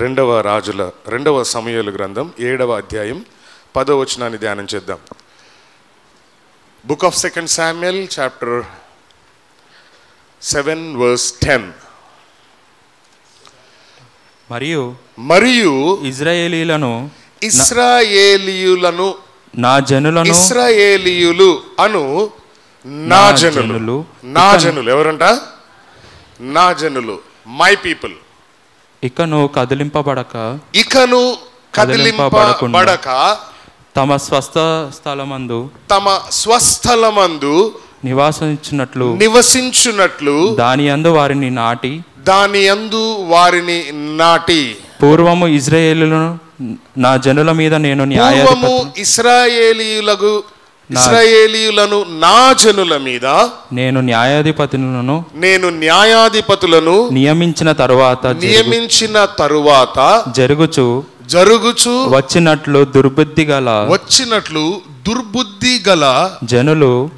రెండవ సమూయేలు గ్రంథం 7వ అధ్యాయం 10వ వచనాన్ని ధ్యానం చేద్దాం. Book of 2 Samuel chapter 7 verse 10. మరియు ఇశ్రాయేలీయులను నా జనులను ఇశ్రాయేలీయులు అను నా జనులు ఎవరంట? నా జనులు, మై పీపుల్. ఇకను కదిలింపబడక తమ స్వస్థలమందు నివసించున్నట్లు దాని యందు వారిని నాటి పూర్వము ఇశ్రాయేలీయులను నా జనుల మీద నేను ఇశ్రాయేలీయులను నా జనుల మీద నేను న్యాయాధిపతులను నియమించిన తరువాత జరుగుచు వచ్చినట్లు దుర్బుద్ధి గల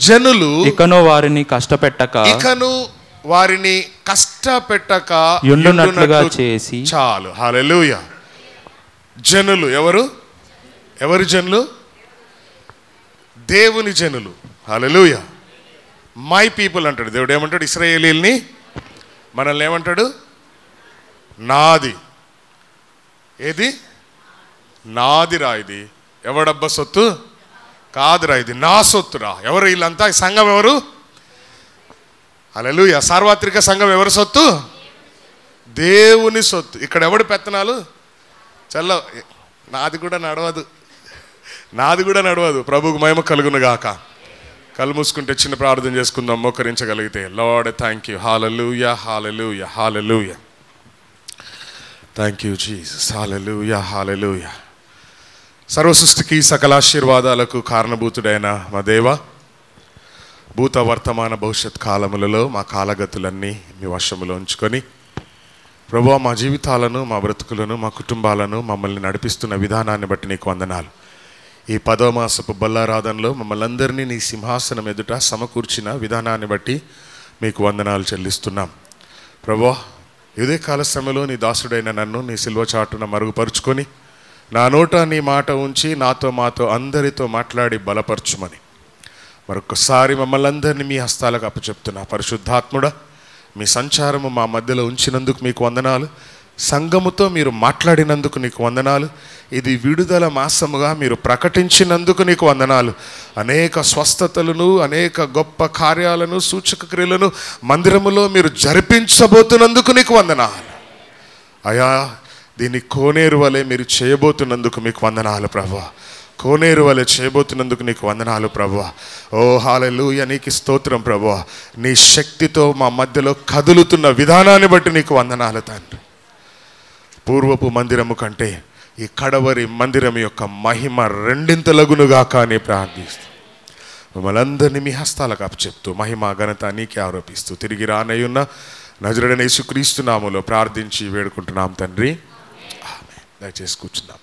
జనులు ఇకను వారిని కష్టపెట్టక యుండునట్లుగా చేసి చాలు. హల్లెలూయా. జనులు ఎవరు జనులు? దేవుని జనులు. హల్లెలూయా. మై పీపుల్ అంటాడు దేవుడు. ఏమంటాడు? ఇశ్రాయేలీయుల్ని మనల్ని ఏమంటాడు? నాది. ఏది? నాదిరా. ఇది ఎవడబ్బా సొత్తు కాదురా, ఇది నా సొత్తురా. ఎవరు వీళ్ళంతా? సంఘం ఎవరు? హల్లెలూయా. సార్వత్రిక సంఘం ఎవరి సొత్తు? దేవుని సొత్తు. ఇక్కడ ఎవడు పెత్తనాలు? నాది కూడా నడవదు. ప్రభువుకు మహిమ కలుగును గాక. కళ్ళు మూసుకుంటే చిన్న ప్రార్థన చేసుకుందాం మోకరించగలిగితే. Lord thank you. Hallelujah, hallelujah, hallelujah. Thank you Jesus. Hallelujah, hallelujah. సర్వ సృష్టికి సకల ఆశీర్వాదాలకు కారణభూతుడైన మా దేవ, భూత వర్తమాన భవిష్యత్ కాలములలో మా కాలగతులన్నీ మీ వశములో ఉంచుకొని ప్రభువా, మా జీవితాలను, మా బ్రతుకులను, మా కుటుంబాలను మమ్మల్ని నడిపిస్తున్న విధానాన్ని బట్టి నీకు వందనాలు. ఈ 10వ మాసపు బల్లారాధనలో మమ్మల్ని అందరినీ నీ సింహాసనం ఎదుట సమకూర్చిన విధానాన్ని బట్టి మీకు వందనాలు చెల్లిస్తున్నాం. ప్రభువా, ఇదే కాల సమయంలో నీ దాసుడైన నన్ను నీ సిల్వ చాటున మరుగుపరుచుకొని నా నోట నీ మాట ఉంచి మాతో అందరితో మాట్లాడి బలపరచుమని మరొకసారి మమ్మల్ని అందరినీ మీ హస్తాలకు అప్పచెప్తున్నా. పరిశుద్ధాత్ముడా, మీ సంచారము మా మధ్యలో ఉంచినందుకు మీకు వందనాలు. సంఘముతో మీరు మాట్లాడినందుకు నీకు వందనాలు. ఇది విడుదల మాసముగా మీరు ప్రకటించినందుకు నీకు వందనాలు. అనేక స్వస్థతలను, అనేక గొప్ప కార్యాలను, సూచక క్రియలను మందిరములో మీరు జరిపించబోతున్నందుకు నీకు వందనాలు. అయా, దీన్ని కోనేరు వలె మీరు చేయబోతున్నందుకు మీకు వందనాలు ప్రభువా. కోనేరు వలె చేయబోతున్నందుకు నీకు వందనాలు ప్రభువా. ఓ హల్లెలూయా, నీకు స్తోత్రం ప్రభువా. నీ శక్తితో మా మధ్యలో కదులుతున్న విధానాన్ని బట్టి నీకు వందనాలు తండ్రి. పూర్వపు మందిరము కంటే ఈ కడవరి మందిరం యొక్క మహిమ రెండింతలగునుగా కానీ ప్రార్థిస్తూ మమ్మల్ని అందరినీ మీ హస్తాలకు అప్పచెప్తూ మహిమ ఘనత నీకే ఆరోపిస్తూ తిరిగి రానయ్యున్న నజరుడైన యేసుక్రీస్తు నామములో ప్రార్థించి వేడుకుంటున్నాం తండ్రి. ఆమేన్. దయచేసి కూర్చున్నాం.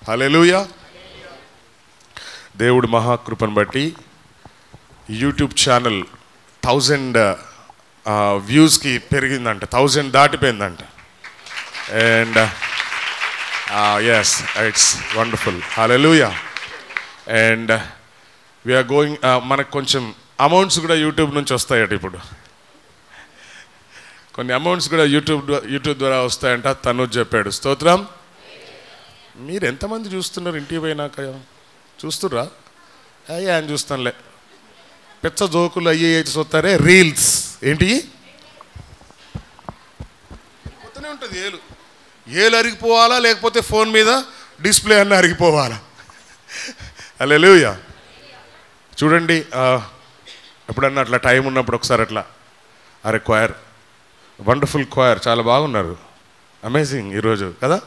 హల్లెలూయా. దేవుడి మహాకృపను బట్టి యూట్యూబ్ ఛానల్ 1000 వ్యూస్కి పెరిగిందంట. 1000 దాటిపోయిందంట. And yes, it's wonderful. Hallelujah. And we are going, మనకు కొంచెం అమౌంట్స్ కూడా యూట్యూబ్ నుంచి వస్తాయట. ఇప్పుడు కొన్ని అమౌంట్స్ కూడా యూట్యూబ్ ద్వారా వస్తాయంట. తను చెప్పాడు. స్తోత్రం. మీరు ఎంతమంది చూస్తున్నారు? ఇంటికి పోయినాక చూస్తుర్రా? అయ్యా అని చూస్తానులే. పెద్ద జోకులు అయ్యి చూస్తారే. రీల్స్ ఏంటి పోతూనే ఉంటుంది. ఏలు అరిగిపోవాలా, లేకపోతే ఫోన్ మీద డిస్ప్లే అన్న అరిగిపోవాలా? హల్లెలూయా. చూడండి, ఎప్పుడన్నా అట్లా టైం ఉన్నప్పుడు ఒకసారి అట్లా అరే క్వైర్, వండర్ఫుల్ క్వైర్, చాలా బాగున్నారు, అమేజింగ్ ఈరోజు కదా.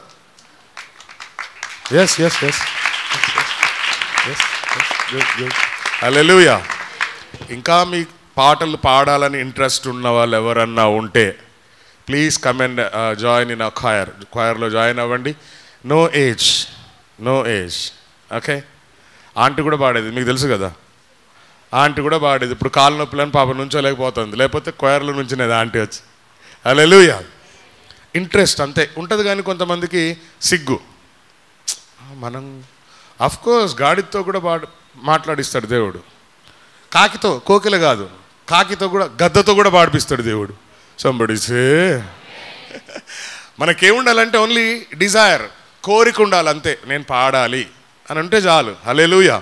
Yes yes yes hallelujah. ఇంకా మీ పాటలు పాడాలని ఇంట్రెస్ట్ ఉన్న వాళ్ళు ఎవరన్నా ఉంటే please come and join in a క్వైర్లో జాయిన్ అవ్వండి. No age. ఓకే. ఆంటీ కూడా పాడేది, మీకు తెలుసు కదా. ఆంటీ కూడా పాడేది. ఇప్పుడు కాళ్ళ నొప్పులని పాప నుంచోలేకపోతుంది, లేకపోతే క్వైర్లో నుంచినేది ఆంటీ వచ్చి. హల్లెలూయా. ఇంట్రెస్ట్ అంతే ఉంటుంది. కానీ కొంతమందికి సిగ్గు. మనం అఫ్కోర్స్ గాడితో కూడా మాట్లాడిస్తాడు దేవుడు. కాకితో, కోకిల కాదు, కాకితో కూడా, గద్దతో కూడా పాడిపిస్తాడు దేవుడు. సంబడిసే మనకేముండాలంటే ఓన్లీ డిజైర్, కోరిక ఉండాలి అంతే. నేను పాడాలి అని అంటే చాలు. హల్లెలూయా.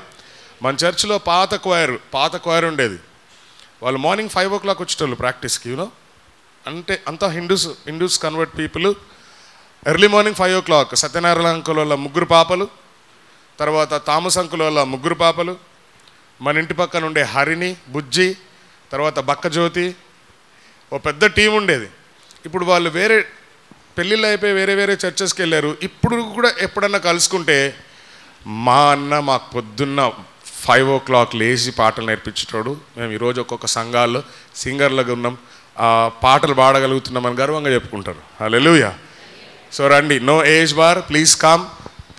మన చర్చిలో పాత క్వైర్ ఉండేది. వాళ్ళు మార్నింగ్ 5 o'clock వచ్చేటోళ్ళు ప్రాక్టీస్కి. అంటే అంతా Hindus convert people. Early morning 5 o'clock Satyanarayana uncle వాళ్ళ 3 పాపలు, తర్వాత థామస్ అంకుల్ వాళ్ళ 3 పాపలు, మన ఇంటి పక్కన ఉండే హరిణి, బుజ్జి, తర్వాత బక్కజ్యోతి, ఓ పెద్ద టీం ఉండేది. ఇప్పుడు వాళ్ళు వేరే పెళ్ళిళ్ళు అయిపోయి వేరే చర్చెస్కి వెళ్ళారు. ఇప్పుడు కూడా ఎప్పుడన్నా కలుసుకుంటే మా అన్న మాకు పొద్దున్న 5 o'clock లేచి పాటలు నేర్పించేటోడు. మేము ఈరోజు ఒక్కొక్క సంఘాల్లో సింగర్లుగా ఉన్నాం, పాటలు పాడగలుగుతున్నామని గర్వంగా చెప్పుకుంటారు. హల్లెలూయా. సో రండి, no age bar, please come.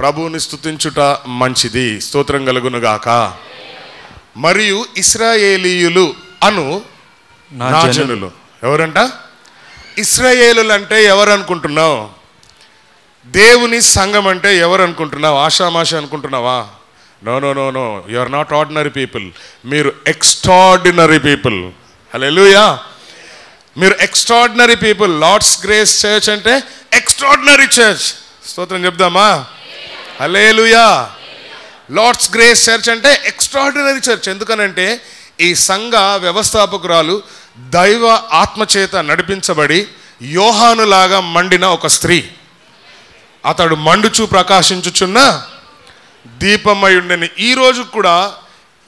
ప్రభువుని స్తుతించుట మంచిది. స్తోత్రం కలుగునుగాక. మరియు ఇశ్రాయేలీయులు అను నా జనులు. ఎవరంట? ఇశ్రాయేలులు అంటే ఎవరు అనుకుంటున్నావు? దేవుని సంఘం అంటే ఎవరు అనుకుంటున్నావు? ఆషామాష అనుకుంటున్నావా? No no no no, you are not ordinary people. మీరు ఎక్స్ట్రాడినరీ పీపుల్. హల్లెలూయా. మీరు extraordinary people. Lord's grace church అంటే ఎక్స్ట్రాడినరీ చర్చ్. స్తోత్రం చెప్దామా? హల్లెలూయా. లార్డ్స్ గ్రేస్ చర్చ్ అంటే ఎక్స్ట్రాడినరీ చర్చ్. ఎందుకనంటే ఈ సంఘ వ్యవస్థాపకురాలు దైవ ఆత్మచేత నడిపించబడి యోహానులాగా మండిన ఒక స్త్రీ. అతడు మండుచు ప్రకాశించుచున్న దీపమై ఉండని. ఈరోజు కూడా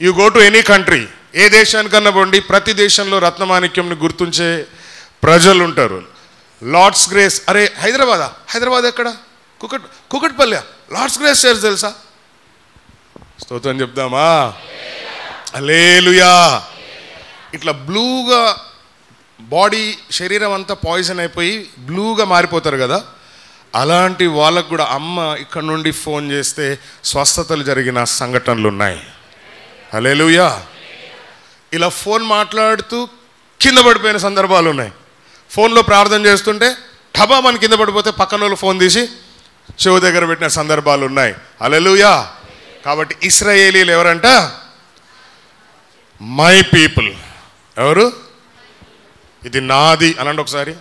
you go to any country, ఏ దేశానికన్నా పోండి, ప్రతి దేశంలో రత్నమాణిక్యంని గుర్తుంచే ప్రజలు ఉంటారు. Lord's grace. అరే హైదరాబాద్ ఎక్కడ? కుకట్పల్లి లార్డ్స్ గ్రేస్ చర్చ్ తెలుసా? స్తోత్రం చెప్దామా? హల్లెలూయా. ఇట్లా బ్లూగా బాడీ, శరీరం అంతా పాయిజన్ అయిపోయి బ్లూగా మారిపోతారు కదా, అలాంటి వాళ్ళకు కూడా అమ్మ ఇక్కడ నుండి ఫోన్ చేస్తే స్వస్థతలు జరిగిన సంఘటనలు ఉన్నాయి. హల్లెలూయా. ఇలా ఫోన్ మాట్లాడుతూ కింద పడిపోయిన సందర్భాలు ఉన్నాయి. ఫోన్లో ప్రార్థన చేస్తుంటే ఠబా మన కింద పడిపోతే పక్కన వాళ్ళు ఫోన్ తీసి చెవు దగ్గర పెట్టిన సందర్భాలు ఉన్నాయి. హల్లెలూయా. కాబట్టి ఇశ్రాయేలీలు ఎవరంట? My people. ఎవరు? ఇది నాది అనండి ఒకసారి.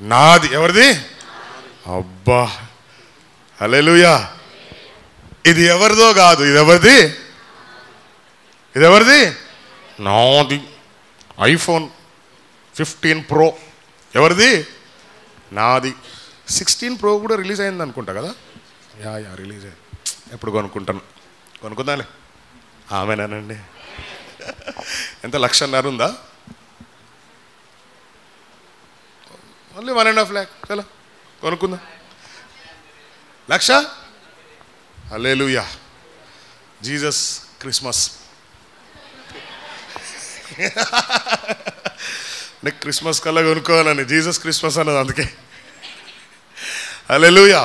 నాది. ఎవరిది? అబ్బా, హల్లెలూయా. ఇది ఎవరిదో కాదు, ఇది ఎవరిది? ఇది ఎవరిది? నాది. iPhone 15 Pro ఎవరిది? నాది. 16 Pro కూడా రిలీజ్ అయింది అనుకుంటా కదా. యా రిలీజ్ అయింది. ఎప్పుడు కొనుక్కుందాలే. ఆమెనానండి. ఎంత 1,50,000 ఉందా? Only 1.5 lakh. చలో కొనుక్కుందాం. 1,00,000. హల్లెలూయా. Jesus Christmas. నీకు క్రిస్మస్ కల్లా కొనుక్కోవాలని జీసస్ క్రిస్మస్ అన్నది అందుకే. హల్లెలూయా.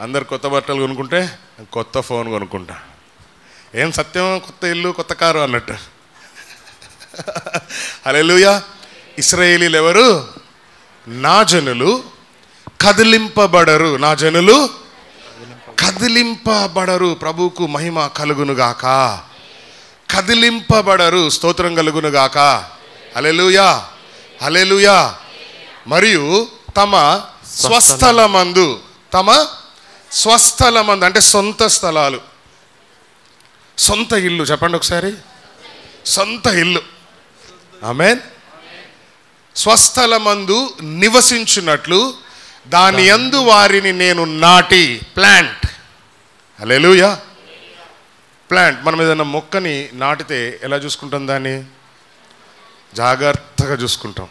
అందరు కొత్త బట్టలు కొనుక్కుంటే కొత్త ఫోన్ కొనుక్కుంటా. ఏం సత్యం, కొత్త ఇల్లు కొత్త కారు అన్నట్టు. హల్లెలూయా. ఇశ్రాయేలీలు ఎవరు? నా జనులు కదిలింపబడరు. నా జనులు కదిలింపబడరు. ప్రభువుకు మహిమ కలుగునుగాక. కదిలింపబడరు. స్తోత్రం కలుగునుగాక. హల్లెలూయా. హల్లెలూయా. మరియు తమ స్వస్థలమందు, తమ స్వస్థలమందు అంటే సొంత స్థలాలు, సొంత ఇల్లు. చెప్పండి ఒకసారి. సొంత ఇల్లు. ఆమేన్. స్వస్థలమందు నివసించున్నట్లు దాని యందు వారిని నేను నాటి. ప్లాంట్. హల్లెలూయా. ప్లాంట్. మనం ఏదైనా మొక్కని నాటితే ఎలా చూసుకుంటాం? దాన్ని జాగ్రత్తగా చూసుకుంటాం.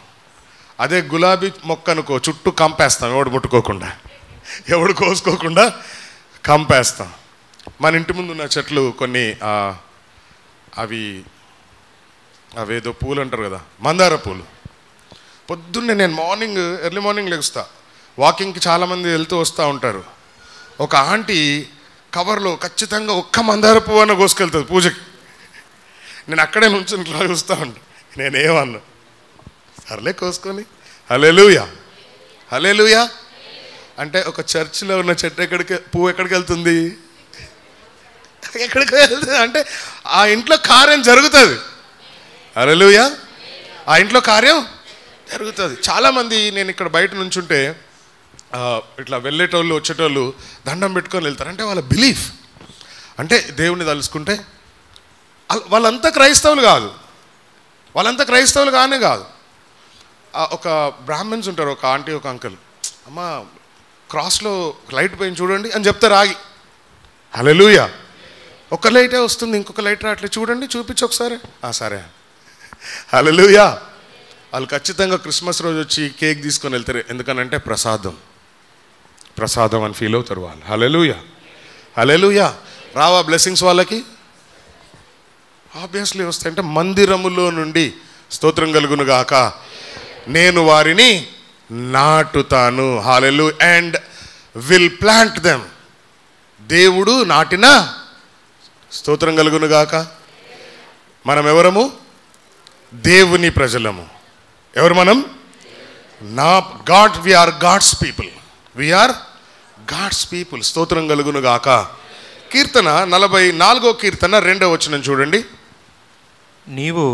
అదే గులాబీ మొక్క అనుకో, చుట్టూ కంపేస్తాం, ఎవడు ముట్టుకోకుండా, ఎవడు కోసుకోకుండా కంపేస్తాం. మన ఇంటి ముందు ఉన్న చెట్లు కొన్ని అవేదో పూలు అంటారు కదా, మందార పూలు. పొద్దున్నే నేను ఎర్లీ మార్నింగ్ లెగుస్తా, వాకింగ్కి చాలామంది వెళ్తూ వస్తూ ఉంటారు. ఒక ఆంటీ కవర్లో ఖచ్చితంగా ఒక్క మందార పువ్వు అన్న కోసుకెళ్తుంది పూజకి. నేను అక్కడే నుంచి ఇట్లా చూస్తూ ఉంటాను. నేనేమన్నా సర్లే కోసుకొని. హల్లెలూయా. హల్లెలూయా. అంటే ఒక చర్చిలో ఉన్న చెట్టు పువ్వు ఎక్కడికి వెళ్తుంది? ఎక్కడికి వెళ్తుంది అంటే ఆ ఇంట్లో కార్యం జరుగుతుంది. హల్లెలూయా. ఆ ఇంట్లో కార్యం జరుగుతుంది. చాలామంది నేను ఇక్కడ బయట నుంచుంటే ఇట్లా వెళ్ళేటోళ్ళు వచ్చేటోళ్ళు దండం పెట్టుకొని వెళ్తారు. అంటే వాళ్ళ బిలీఫ్ అంటే దేవుణ్ణి తలుసుకుంటే వాళ్ళంతా క్రైస్తవులు కాదు, వాళ్ళంతా క్రైస్తవులు కానే కాదు. ఒక బ్రాహ్మణ్స్ ఉంటారు, ఒక ఆంటీ ఒక అంకుల్, అమ్మ క్రాస్లో లైట్ పోయింది చూడండి అని చెప్తారు ఆగి. హల్లెలూయా. ఒక లైటే వస్తుంది, ఇంకొక లైట్ రావట్లేదు చూడండి, చూపించి ఒకసారి. సరే. హల్లెలూయా. వాళ్ళు ఖచ్చితంగా క్రిస్మస్ రోజు వచ్చి కేక్ తీసుకొని వెళ్తారు. ఎందుకనంటే ప్రసాదం అని ఫీల్ అవుతారు వాళ్ళు. హల్లెలూయా. హల్లెలూయా. రావా బ్లెస్సింగ్స్ వాళ్ళకి? ఆబ్వియస్లీ వస్తాయి. అంటే మందిరములో నుండి స్తోత్రం కలుగును గాక నేను వారిని నాటుతాను. Hallelujah. And will plant them. దేవుడు నాటిన స్తోత్రం కలుగును గాక. మనం ఎవరము? దేవుని ప్రజలము. ఎవరు మనం? We are God's people. We are God's people. స్తోత్రం కలుగును గాక. కీర్తన 44వ కీర్తన 2వ వచనం చూడండి. నీవు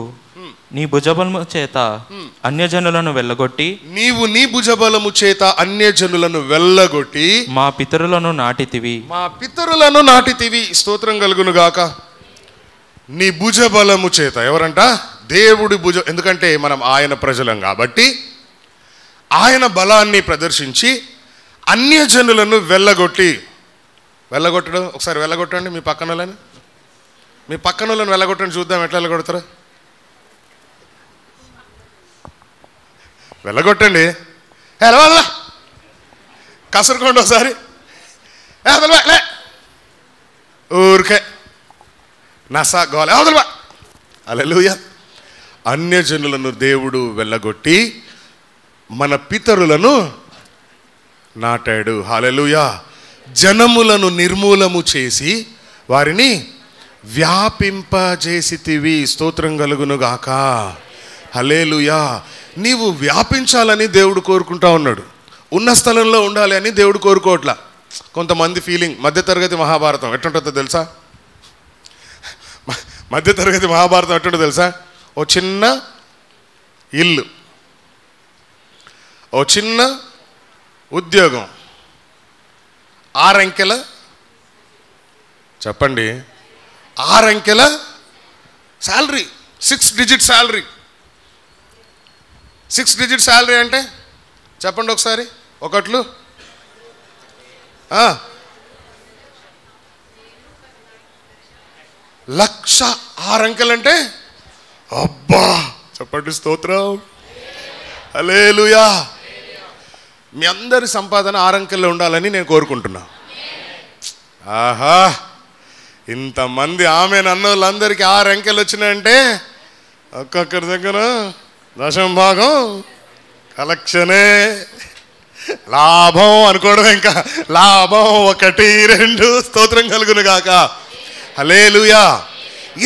నీ భుజబలము చేత అన్యజనులను వెళ్ళగొట్టి, నీవు నీ భుజబలము చేత అన్యజనులను వెళ్ళగొట్టి మా పితరులను నాటితివి. మా పితరులను నాటితివి. స్తోత్రం కలుగును గాక. నీ భుజబలము చేత. ఎవరంట? దేవుడి ఎందుకంటే మనం ఆయన ప్రజలం కాబట్టి ఆయన బలాన్ని ప్రదర్శించి అన్యజనులను వెళ్ళగొట్టడం. ఒకసారి వెళ్ళగొట్టండి మీ పక్కనోళ్ళని. మీ పక్కనోళ్ళని వెళ్ళగొట్టండి, చూద్దాం ఎట్లా వెళ్ళగొడతారు. వెళ్ళగొట్టండి. వెళ్ళ కసరుకోండి ఒకసారి. ఊరికే నసా గోల. హల్లెలూయా. అన్యజనులను దేవుడు వెళ్ళగొట్టి మన పితరులను నాటాడు. హల్లెలూయా. జనములను నిర్మూలము చేసి వారిని వ్యాపింపజేసితివి. స్తోత్రం కలుగును గాక. హల్లెలూయా. నీవు వ్యాపించాలని దేవుడు కోరుకుంటా ఉన్నాడు. ఉన్న స్థలంలో ఉండాలి అని దేవుడు కోరుకోవట్లా. కొంతమంది ఫీలింగ్ మధ్యతరగతి మహాభారతం ఎట్టుంటుందో తెలుసా? మధ్యతరగతి మహాభారతం ఎట్టుంటుందో తెలుసా? ఓ చిన్న ఇల్లు, ఓ చిన్న ఉద్యోగం, 6 అంకెల చెప్పండి, 6 అంకెల salary, 6 digit salary. 6 digit salary అంటే చెప్పండి ఒకసారి ఒకట్లు. 1,00,000 6 అంకెలంటే అబ్బా చెప్పండి స్తోత్రం. హల్లెలూయా. మీ అందరి సంపాదన 6 అంకెల్లో ఉండాలని నేను కోరుకుంటున్నా. ఆహా, ఇంతమంది ఆమె నన్నోళ్ళందరికీ 6 అంకెలు వచ్చినాయంటే ఒక్కొక్కరి దగ్గర 10వ భాగం కలెక్షనే. లాభం అనుకోవడం, ఇంకా లాభం 1 2 స్తోత్రం కలుగును గాక. Hallelujah.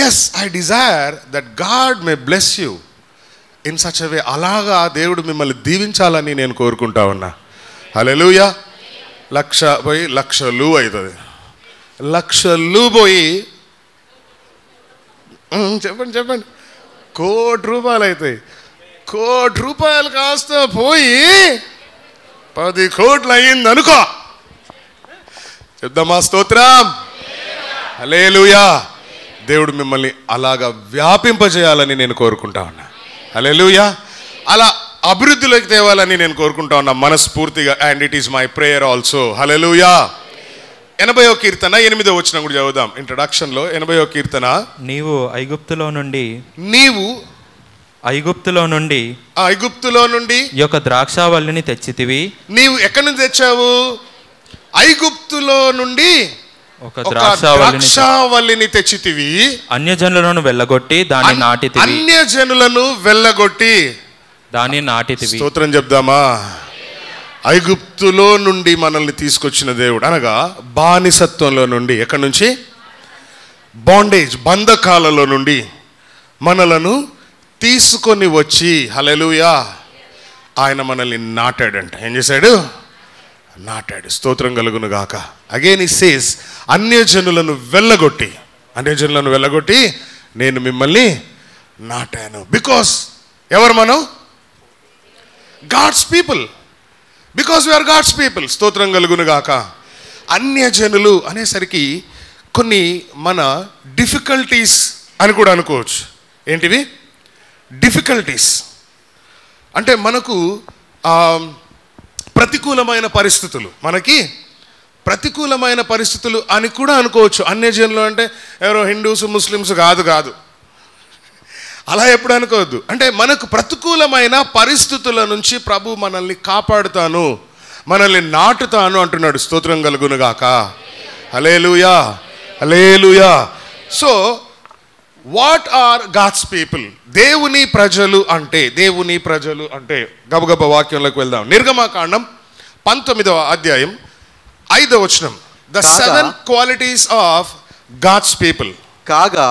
Yes, I desire that God may bless you in such a way. అలాగా దేవుడు మిమ్మల్ని దీవించాలని నేను కోరుకుంటా ఉన్నా. హల్లెలూయా. 1,00,000 పోయి 1,00,000 అవుతుంది. 1,00,000 పోయి చెప్పండి 1,00,00,000 రూపాయలు అవుతాయి. 1,00,00,000 రూపాయలు కాస్త పోయి 10 కోట్లు అయ్యింది అనుకో. చెప్దామా స్తోత్రం. హల్లెలూయా. దేవుడు మిమ్మల్ని అలాగా వ్యాపింపజేయాలని నేను కోరుకుంటా ఉన్నా. హల్లెలూయా. అలా అభివృద్ధిలోకి తేవాలని నేను కోరుకుంటా ఉన్నా మనస్ఫూర్తిగా. And it is my prayer also. Hallelujah. 80వ కీర్తన 8వ వచనం కూడా చదువుదాం. ఇంట్రడక్షన్లో 80వ కీర్తన. నీవు ఐగుప్తులో నుండి ఈ యొక్క ద్రాక్షావల్లిని తెచ్చితివి. నీవు ఎక్కడి నుంచి తెచ్చావు? ఐగుప్తులో నుండి ఒక ద్రాక్షావల్లిని తెచ్చితివి. అన్యజనులను వెళ్ళగొట్టి దాన్ని నాటితివి. స్తోత్రం చెప్దామా. ఐగుప్తులో నుండి మనల్ని తీసుకొచ్చిన దేవుడు, అనగా బానిసత్వంలో నుండి, ఎక్కడి నుంచి? బాండేజ్, బంధకాలలో నుండి మనలను తీసుకొని వచ్చి, హల్లెలూయా, ఆయన మనల్ని నాటాడంట. ఏం చేశాడు? నాటాడు. స్తోత్రం కలుగును గాక. అగైన్ ఈ సేస్ అన్యజనులను వెళ్ళగొట్టి నేను మిమ్మల్ని నాటాను. బికాస్ ఎవరు మనం? God's people. Because we are God's people. స్తోత్రం కలుగును గాక. అన్యజనులు అనేసరికి కొన్ని మన డిఫికల్టీస్ అని కూడా అనుకోవచ్చు. ఏంటివి డిఫికల్టీస్? అంటే మనకు ప్రతికూలమైన పరిస్థితులు, మనకి ప్రతికూలమైన పరిస్థితులు అని కూడా అనుకోవచ్చు. అన్యజనులు అంటే ఎవరో హిందూస్ ముస్లిమ్స్ కాదు, అలా ఎప్పుడు అనుకోవద్దు. అంటే మనకు ప్రతికూలమైన పరిస్థితుల నుంచి ప్రభు మనల్ని కాపాడుతాను, మనల్ని నాటుతాను అంటున్నాడు. స్తోత్రం కలుగును గాక. Hallelujah, hallelujah. So what are God's people? దేవుని ప్రజలు అంటే గబగబ వాక్యంలోకి వెళ్దాం. నిర్గమకాండం 19వ అధ్యాయం 5వ వచనం. The 7 qualities of God's people. కాగా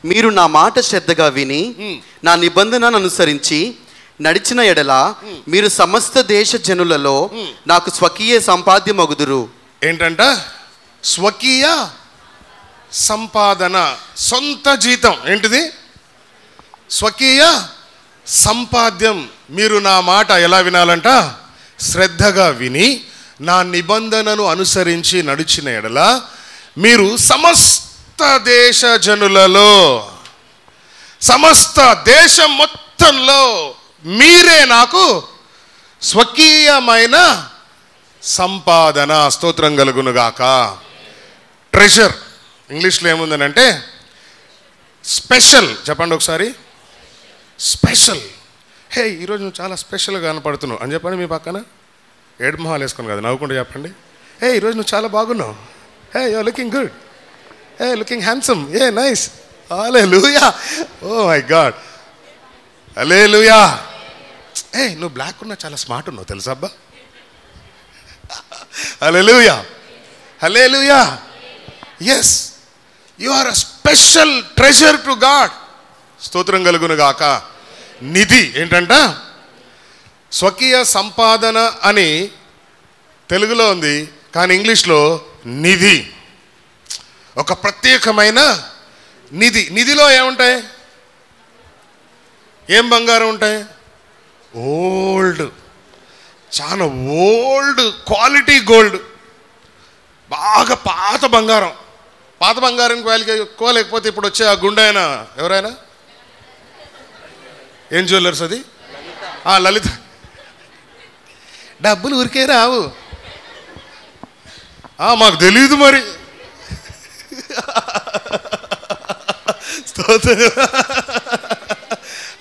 మీరు నా మాట శ్రద్ధగా విని నా నిబంధనను అనుసరించి నడిచిన ఎడల మీరు సమస్త దేశ జనులలో నాకు స్వకీయ సంపాద్యమగుదురు. ఏంటంట? స్వకీయ సంపాదన, సొంత జీతం. ఏంటిది? స్వకీయ సంపాద్యం. మీరు నా మాట ఎలా వినాలంట? శ్రద్ధగా విని నా నిబంధనను అనుసరించి నడిచిన ఎడల మీరు సమస్త దేశ జనులలో, సమస్త దేశం మొత్తంలో మీరే నాకు స్వకీయమైన సంపాదన. స్తోత్రం కలుగునుగాక. ట్రెజర్ ఇంగ్లీష్లో ఏముందనంటే స్పెషల్. చెప్పండి ఒకసారి, స్పెషల్. హే ఈరోజు నువ్వు చాలా స్పెషల్గా కనపడుతున్నావు అని చెప్పండి. మీ పక్కన ఏడు మొహాలు వేసుకొని కదా, నవ్వుకుంటూ చెప్పండి. హే ఈరోజు నువ్వు చాలా బాగున్నావు. Hey you're looking good. Hey looking handsome. ఏ nice. Hallelujah. Oh my God. Hallelujah. ఏ నువ్వు బ్లాక్ ఉన్నా చాలా స్మార్ట్ ఉన్నావు తెలుసా అబ్బా. Hallelujah, hallelujah. Yes, you are a special treasure to God. స్తోత్రం కలుగును గాక. నిధి ఏంటంట? స్వకీయ సంపాదన అని తెలుగులో ఉంది, కానీ ఇంగ్లీష్లో నిధి. ఒక ప్రత్యేకమైన నిధి. నిధిలో ఏముంటాయి? ఏం బంగారం ఉంటాయి? ఓల్డ్, చాలా ఓల్డ్ క్వాలిటీ గోల్డ్, బాగా పాత బంగారం. పాత బంగారం క్వాలిటీ ఎక్కువ. లేకపోతే ఇప్పుడు వచ్చే ఆ గుండె అయినా ఎవరైనా ఏం జ్యువెలర్స్ అది? లలిత. డబ్బులు ఊరికే రావు. మాకు తెలీదు మరి.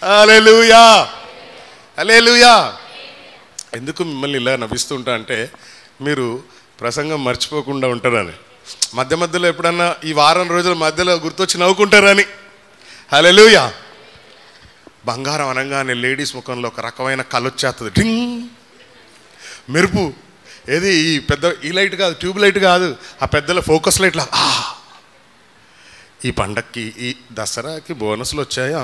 హల్లెలూయా, హల్లెలూయా. ఎందుకు మిమ్మల్ని ఇలా నవ్విస్తుంటా అంటే మీరు ప్రసంగం మర్చిపోకుండా ఉంటారని. మధ్య మధ్యలో ఎప్పుడన్నా ఈ వారం రోజుల మధ్యలో గుర్తొచ్చి నవ్వుకుంటారని. హల్లెలూయా. బంగారం అనగానే లేడీస్ ముఖంలో ఒక రకమైన కలొచ్చేస్తుంది. డింగ్ మెరుపు. ఏది ఈ పెద్ద ఈ లైట్ కాదు, ట్యూబ్ లైట్ కాదు, ఆ పెద్దల ఫోకస్ లైట్లా. ఈ పండక్కి ఈ దసరాకి బోనస్లు వచ్చాయా?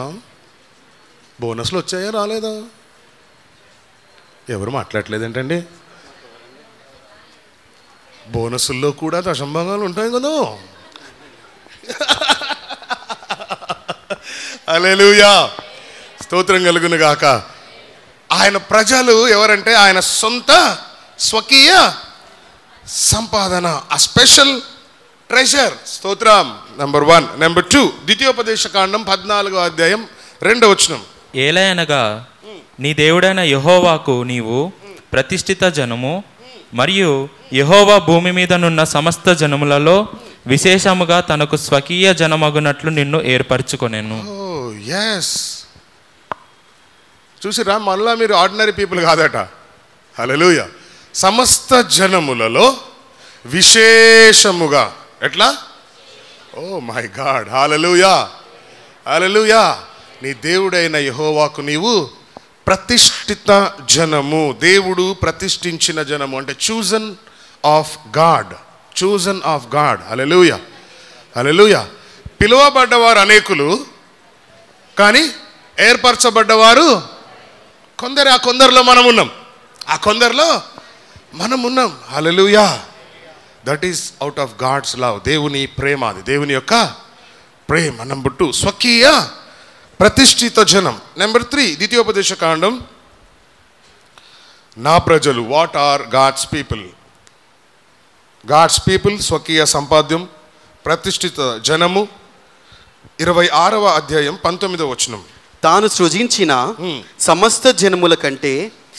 బోనస్లు వచ్చాయా రాలేదా? ఎవరు మాట్లాడలేదు ఏంటండి? బోనసుల్లో కూడా దశంభాగాలు ఉంటాయి కదా. హల్లెలూయా, స్తోత్రం కలుగును గాక. ఆయన ప్రజలు ఎవరంటే ఆయన సొంత స్వకీయ సంపాదన, ఆ స్పెషల్ ట్రెజర్. స్తోత్రం. నెంబర్ 1. నెంబర్ 2, ద్వితీయోపదేశకాండం 14వ అధ్యాయం 2వ వచనం. ఏలయనగా నీ దేవుడైన యెహోవాకు నీవు ప్రతిష్ఠిత జనము, మరియు యెహోవా భూమి మీద నున్న సమస్త జనములలో విశేషముగా తనకు స్వకీయ జనమగునట్లు నిన్ను ఏర్పరచుకొనెను. ఎస్, చూసిరా, మనలా మీరు ఆర్డినరీ పీపుల్ కాదట. హల్లెలూయా. సమస్త జనములలో విశేషముగా. ఎట్లా? Oh my God. Hallelujah, hallelujah. నీ దేవుడైన యెహోవాకు నీవు ప్రతిష్ఠిత జనము. దేవుడు ప్రతిష్ఠించిన జనము అంటే chosen of God, chosen of God. Hallelujah, hallelujah. పిలువబడ్డవారు అనేకులు, కానీ ఏర్పరచబడ్డవారు ఆ కొందరిలో మనం ఉన్నాం. ఆ కొందరిలో మనం ఉన్నాం. Hallelujah. That is out of God's love. దేవుని ప్రేమ, అది దేవుని యొక్క ప్రేమ. నంబర్ 2 స్వకీయ ప్రతిష్ఠిత జనం. నెంబర్ 3 ద్వితీయోపదేశ కాండం. నా ప్రజలు, what are God's people? God's people, స్వకీయ సంపాద్యం, ప్రతిష్ఠిత జనము. 26వ అధ్యాయం 19వ వచనం. తాను సృజించిన సమస్త జనముల కంటే,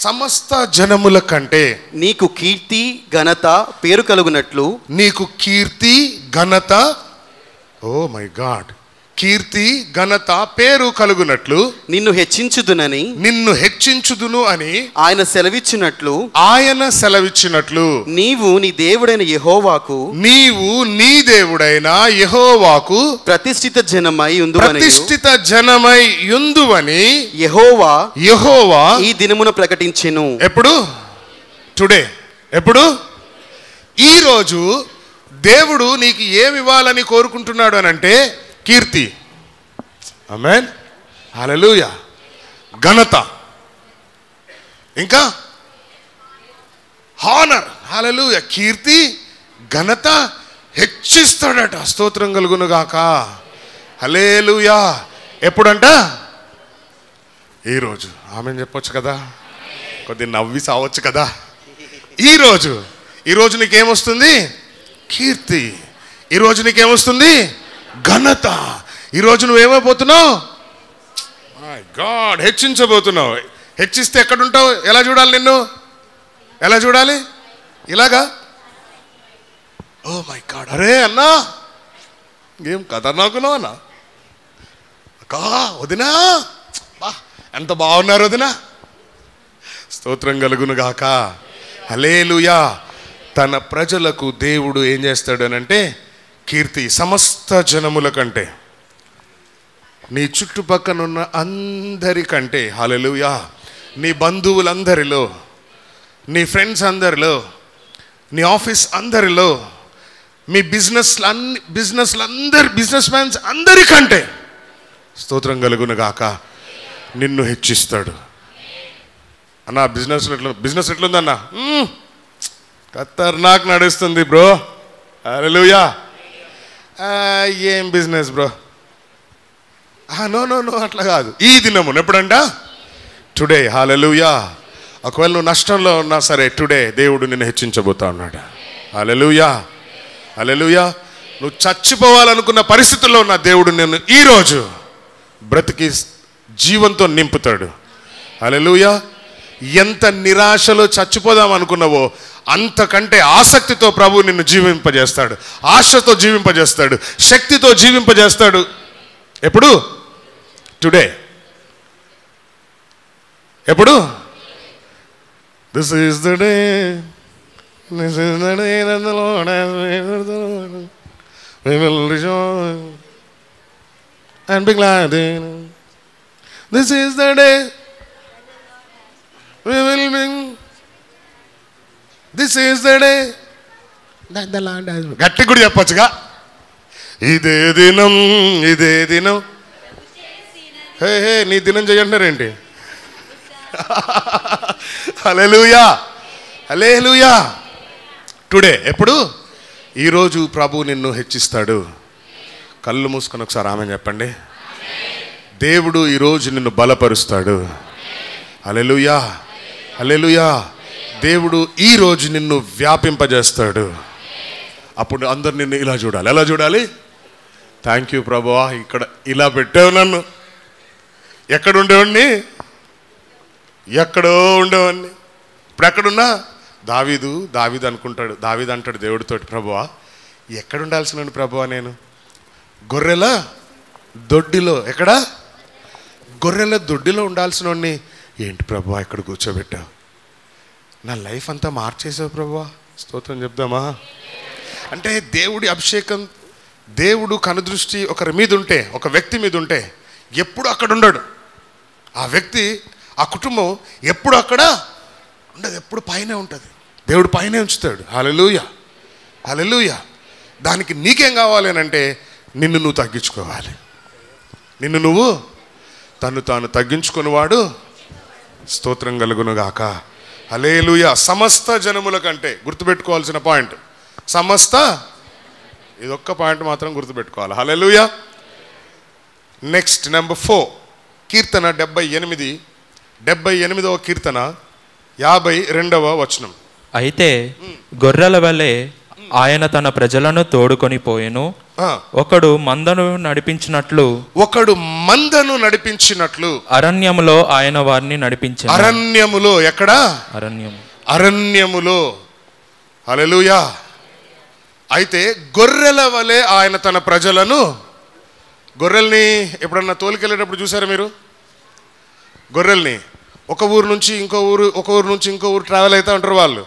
సమస్త జనముల కంటే నీకు కీర్తి ఘనత పేరు కలుగునట్లు, నీకు కీర్తి ఘనత, ఓ మై గాడ్, కీర్తి ఘనత పేరు కలుగునట్లు నిన్ను హెచ్చించుదునని, నిన్ను హెచ్చించుదును అని ఆయన సెలవిచ్చినట్లు, ఆయన సెలవిచ్చినట్లు నీవు నీ దేవుడైన యెహోవాకు, నీవు నీ దేవుడైన యెహోవాకు ప్రతిష్ఠిత జనమై ఉందువని, ప్రతిష్ఠిత జనమై యుందువని యెహోవా ఈ దినమున ప్రకటించెను. ఎప్పుడు? టుడే. ఎప్పుడు? ఈరోజు దేవుడు నీకు ఏమి ఇవ్వాలని కోరుకుంటున్నాడు అని అంటే కీర్తి, ఆమేన్, హల్లెలూయా, ఘనత, ఇంకా హానర్, హల్లెలూయా. కీర్తి ఘనత హెచ్చిస్తాడట. స్తోత్రం కలుగును గాక, హల్లెలూయా. ఎప్పుడంట? ఈరోజు. ఆమేన్ చెప్పొచ్చు కదా, కొద్ది నవ్వి సావచ్చు కదా. ఈరోజు నీకేమొస్తుంది? కీర్తి. ఈరోజు నీకేమొస్తుంది? ఘనత. ఈరోజు నువ్వేమైపోతున్నావు? My God, హెచ్చించబోతున్నావు. హెచ్చిస్తే ఎక్కడుంటావు? ఎలా చూడాలి నిన్ను? ఎలా చూడాలి? ఇలాగా. ఓ మై గాడ్, అరే అన్నా ఏం ఖతర్నాకున్నావు అన్నా, అక్కా, వదినా, బా ఎంత బాగున్నారు వదినా. స్తోత్రం కలుగును గాక, హల్లెలూయా. తన ప్రజలకు దేవుడు ఏం చేస్తాడు అని అంటే కీర్తి. సమస్త జనముల కంటే, నీ చుట్టుపక్కనున్న అందరికంటే, హల్లెలూయా, నీ బంధువులందరిలో, నీ ఫ్రెండ్స్ అందరిలో, నీ ఆఫీస్ అందరిలో, మీ బిజినెస్ మ్యాన్స్ అందరికంటే, స్తోత్రం కలుగును గాక, నిన్ను హెచ్చిస్తాడు. అన్నా బిజినెస్ ఎట్లుందన్నా? ఖతర్నాక్ నడుస్తుంది బ్రో. హల్లెలూయా. ఏం బిజినెస్ బ్రో? నో అట్లా కాదు. ఈ దినము ఎప్పుడంట? టుడే. హల్లెలూయా. ఒకవేళ నువ్వు నష్టంలో ఉన్నా సరే, టుడే దేవుడు నిన్ను హెచ్చించబోతా ఉన్నాడు. హల్లెలూయా, హల్లెలూయా. నువ్వు చచ్చిపోవాలనుకున్న పరిస్థితుల్లో ఉన్న దేవుడు నిన్ను ఈరోజు బ్రతికి జీవంతో నింపుతాడు. హల్లెలూయా. ఎంత నిరాశలో చచ్చిపోదాం అనుకున్నావో అంతకంటే ఆసక్తితో ప్రభు నిన్ను జీవింపజేస్తాడు, ఆశతో జీవింపజేస్తాడు, శక్తితో జీవింపజేస్తాడు. ఎప్పుడు? టుడే. ఎప్పుడు? This is the day, this is the day that the Lord has made. We will rejoice and be glad in it. This is the day we will be. This is the day that the Lord has made. గట్టి కూడా చెప్పొచ్చుగా. ఇదే దినం, ఇదే దినం. హే నీ దినం చేయంటారేంటి? హల్లెలూయా, హల్లెలూయా. Today. ఎప్పుడు? ఈరోజు ప్రభు నిన్ను హెచ్చిస్తాడు. కళ్ళు మూసుకొని ఒకసారి ఆమె చెప్పండి. దేవుడు ఈరోజు నిన్ను బలపరుస్తాడు. హల్లెలూయా, హల్లెలూయా. దేవుడు ఈరోజు నిన్ను వ్యాపింపజేస్తాడు. అప్పుడు అందరు నిన్ను ఇలా చూడాలి. ఎలా చూడాలి? థ్యాంక్ యూ ప్రభువా, ఇక్కడ ఇలా పెట్టావు నన్ను. ఎక్కడ ఉండేవాడిని? ఎక్కడో ఉండేవాడిని. ఇప్పుడు ఎక్కడున్నా? దావీదు అనుకుంటాడు. దావీదు అంటాడు దేవుడితోటి, ప్రభువా ఎక్కడ ఉండాల్సిన ప్రభువా, నేను గొర్రెల దొడ్డిలో. ఎక్కడ? గొర్రెల దొడ్డిలో ఉండాల్సిన వాడిని ఏంటి ప్రభువా ఇక్కడ కూర్చోబెట్టావు? నా లైఫ్ అంతా మార్చేసావు ప్రభువా. స్తోత్రం చెప్దామా? అంటే దేవుడి అభిషేకం, దేవుడు కనుదృష్టి ఒకరి మీద ఉంటే, ఒక వ్యక్తి మీద ఉంటే ఎప్పుడు అక్కడ ఉండడు. ఆ వ్యక్తి, ఆ కుటుంబం ఎప్పుడు అక్కడ ఉండదు, ఎప్పుడు పైనే ఉంటుంది. దేవుడు పైనే ఉంచుతాడు. హల్లెలూయా, హల్లెలూయా. దానికి నీకేం కావాలి అని అంటే నిన్ను నువ్వు తగ్గించుకోవాలి. నిన్ను నువ్వు తాను తగ్గించుకునేవాడు స్తోత్రం కలుగును గాక. హల్లెలూయా. సమస్త జనముల కంటే, గుర్తుపెట్టుకోవాల్సిన పాయింట్ సమస్త, ఇదొక్క పాయింట్ మాత్రం గుర్తుపెట్టుకోవాలి. హల్లెలూయా. నెక్స్ట్ నెంబర్ 4, కీర్తన 78వ కీర్తన 52వ వచనం. అయితే గొర్రెల వలె ఆయన తన ప్రజలను తోడుకొని పోయెను. ఒకడు మందను నడిపించినట్లు అరణ్యములో ఆయన వారిని నడిపించెను. అరణ్యములో, ఎక్కడ? అరణ్యములో. హల్లెలూయా. అయితే గొర్రెల వలె ఆయన తన ప్రజలను, గొర్రెల్ని ఎప్పుడన్నా తోలికెళ్ళేటప్పుడు చూసారా మీరు? గొర్రెల్ని ఒక ఊరు నుంచి ఇంకో ఊరు, ఒక ఊరు నుంచి ఇంకో ఊరు ట్రావెల్ అవుతూ ఉంటారు వాళ్ళు.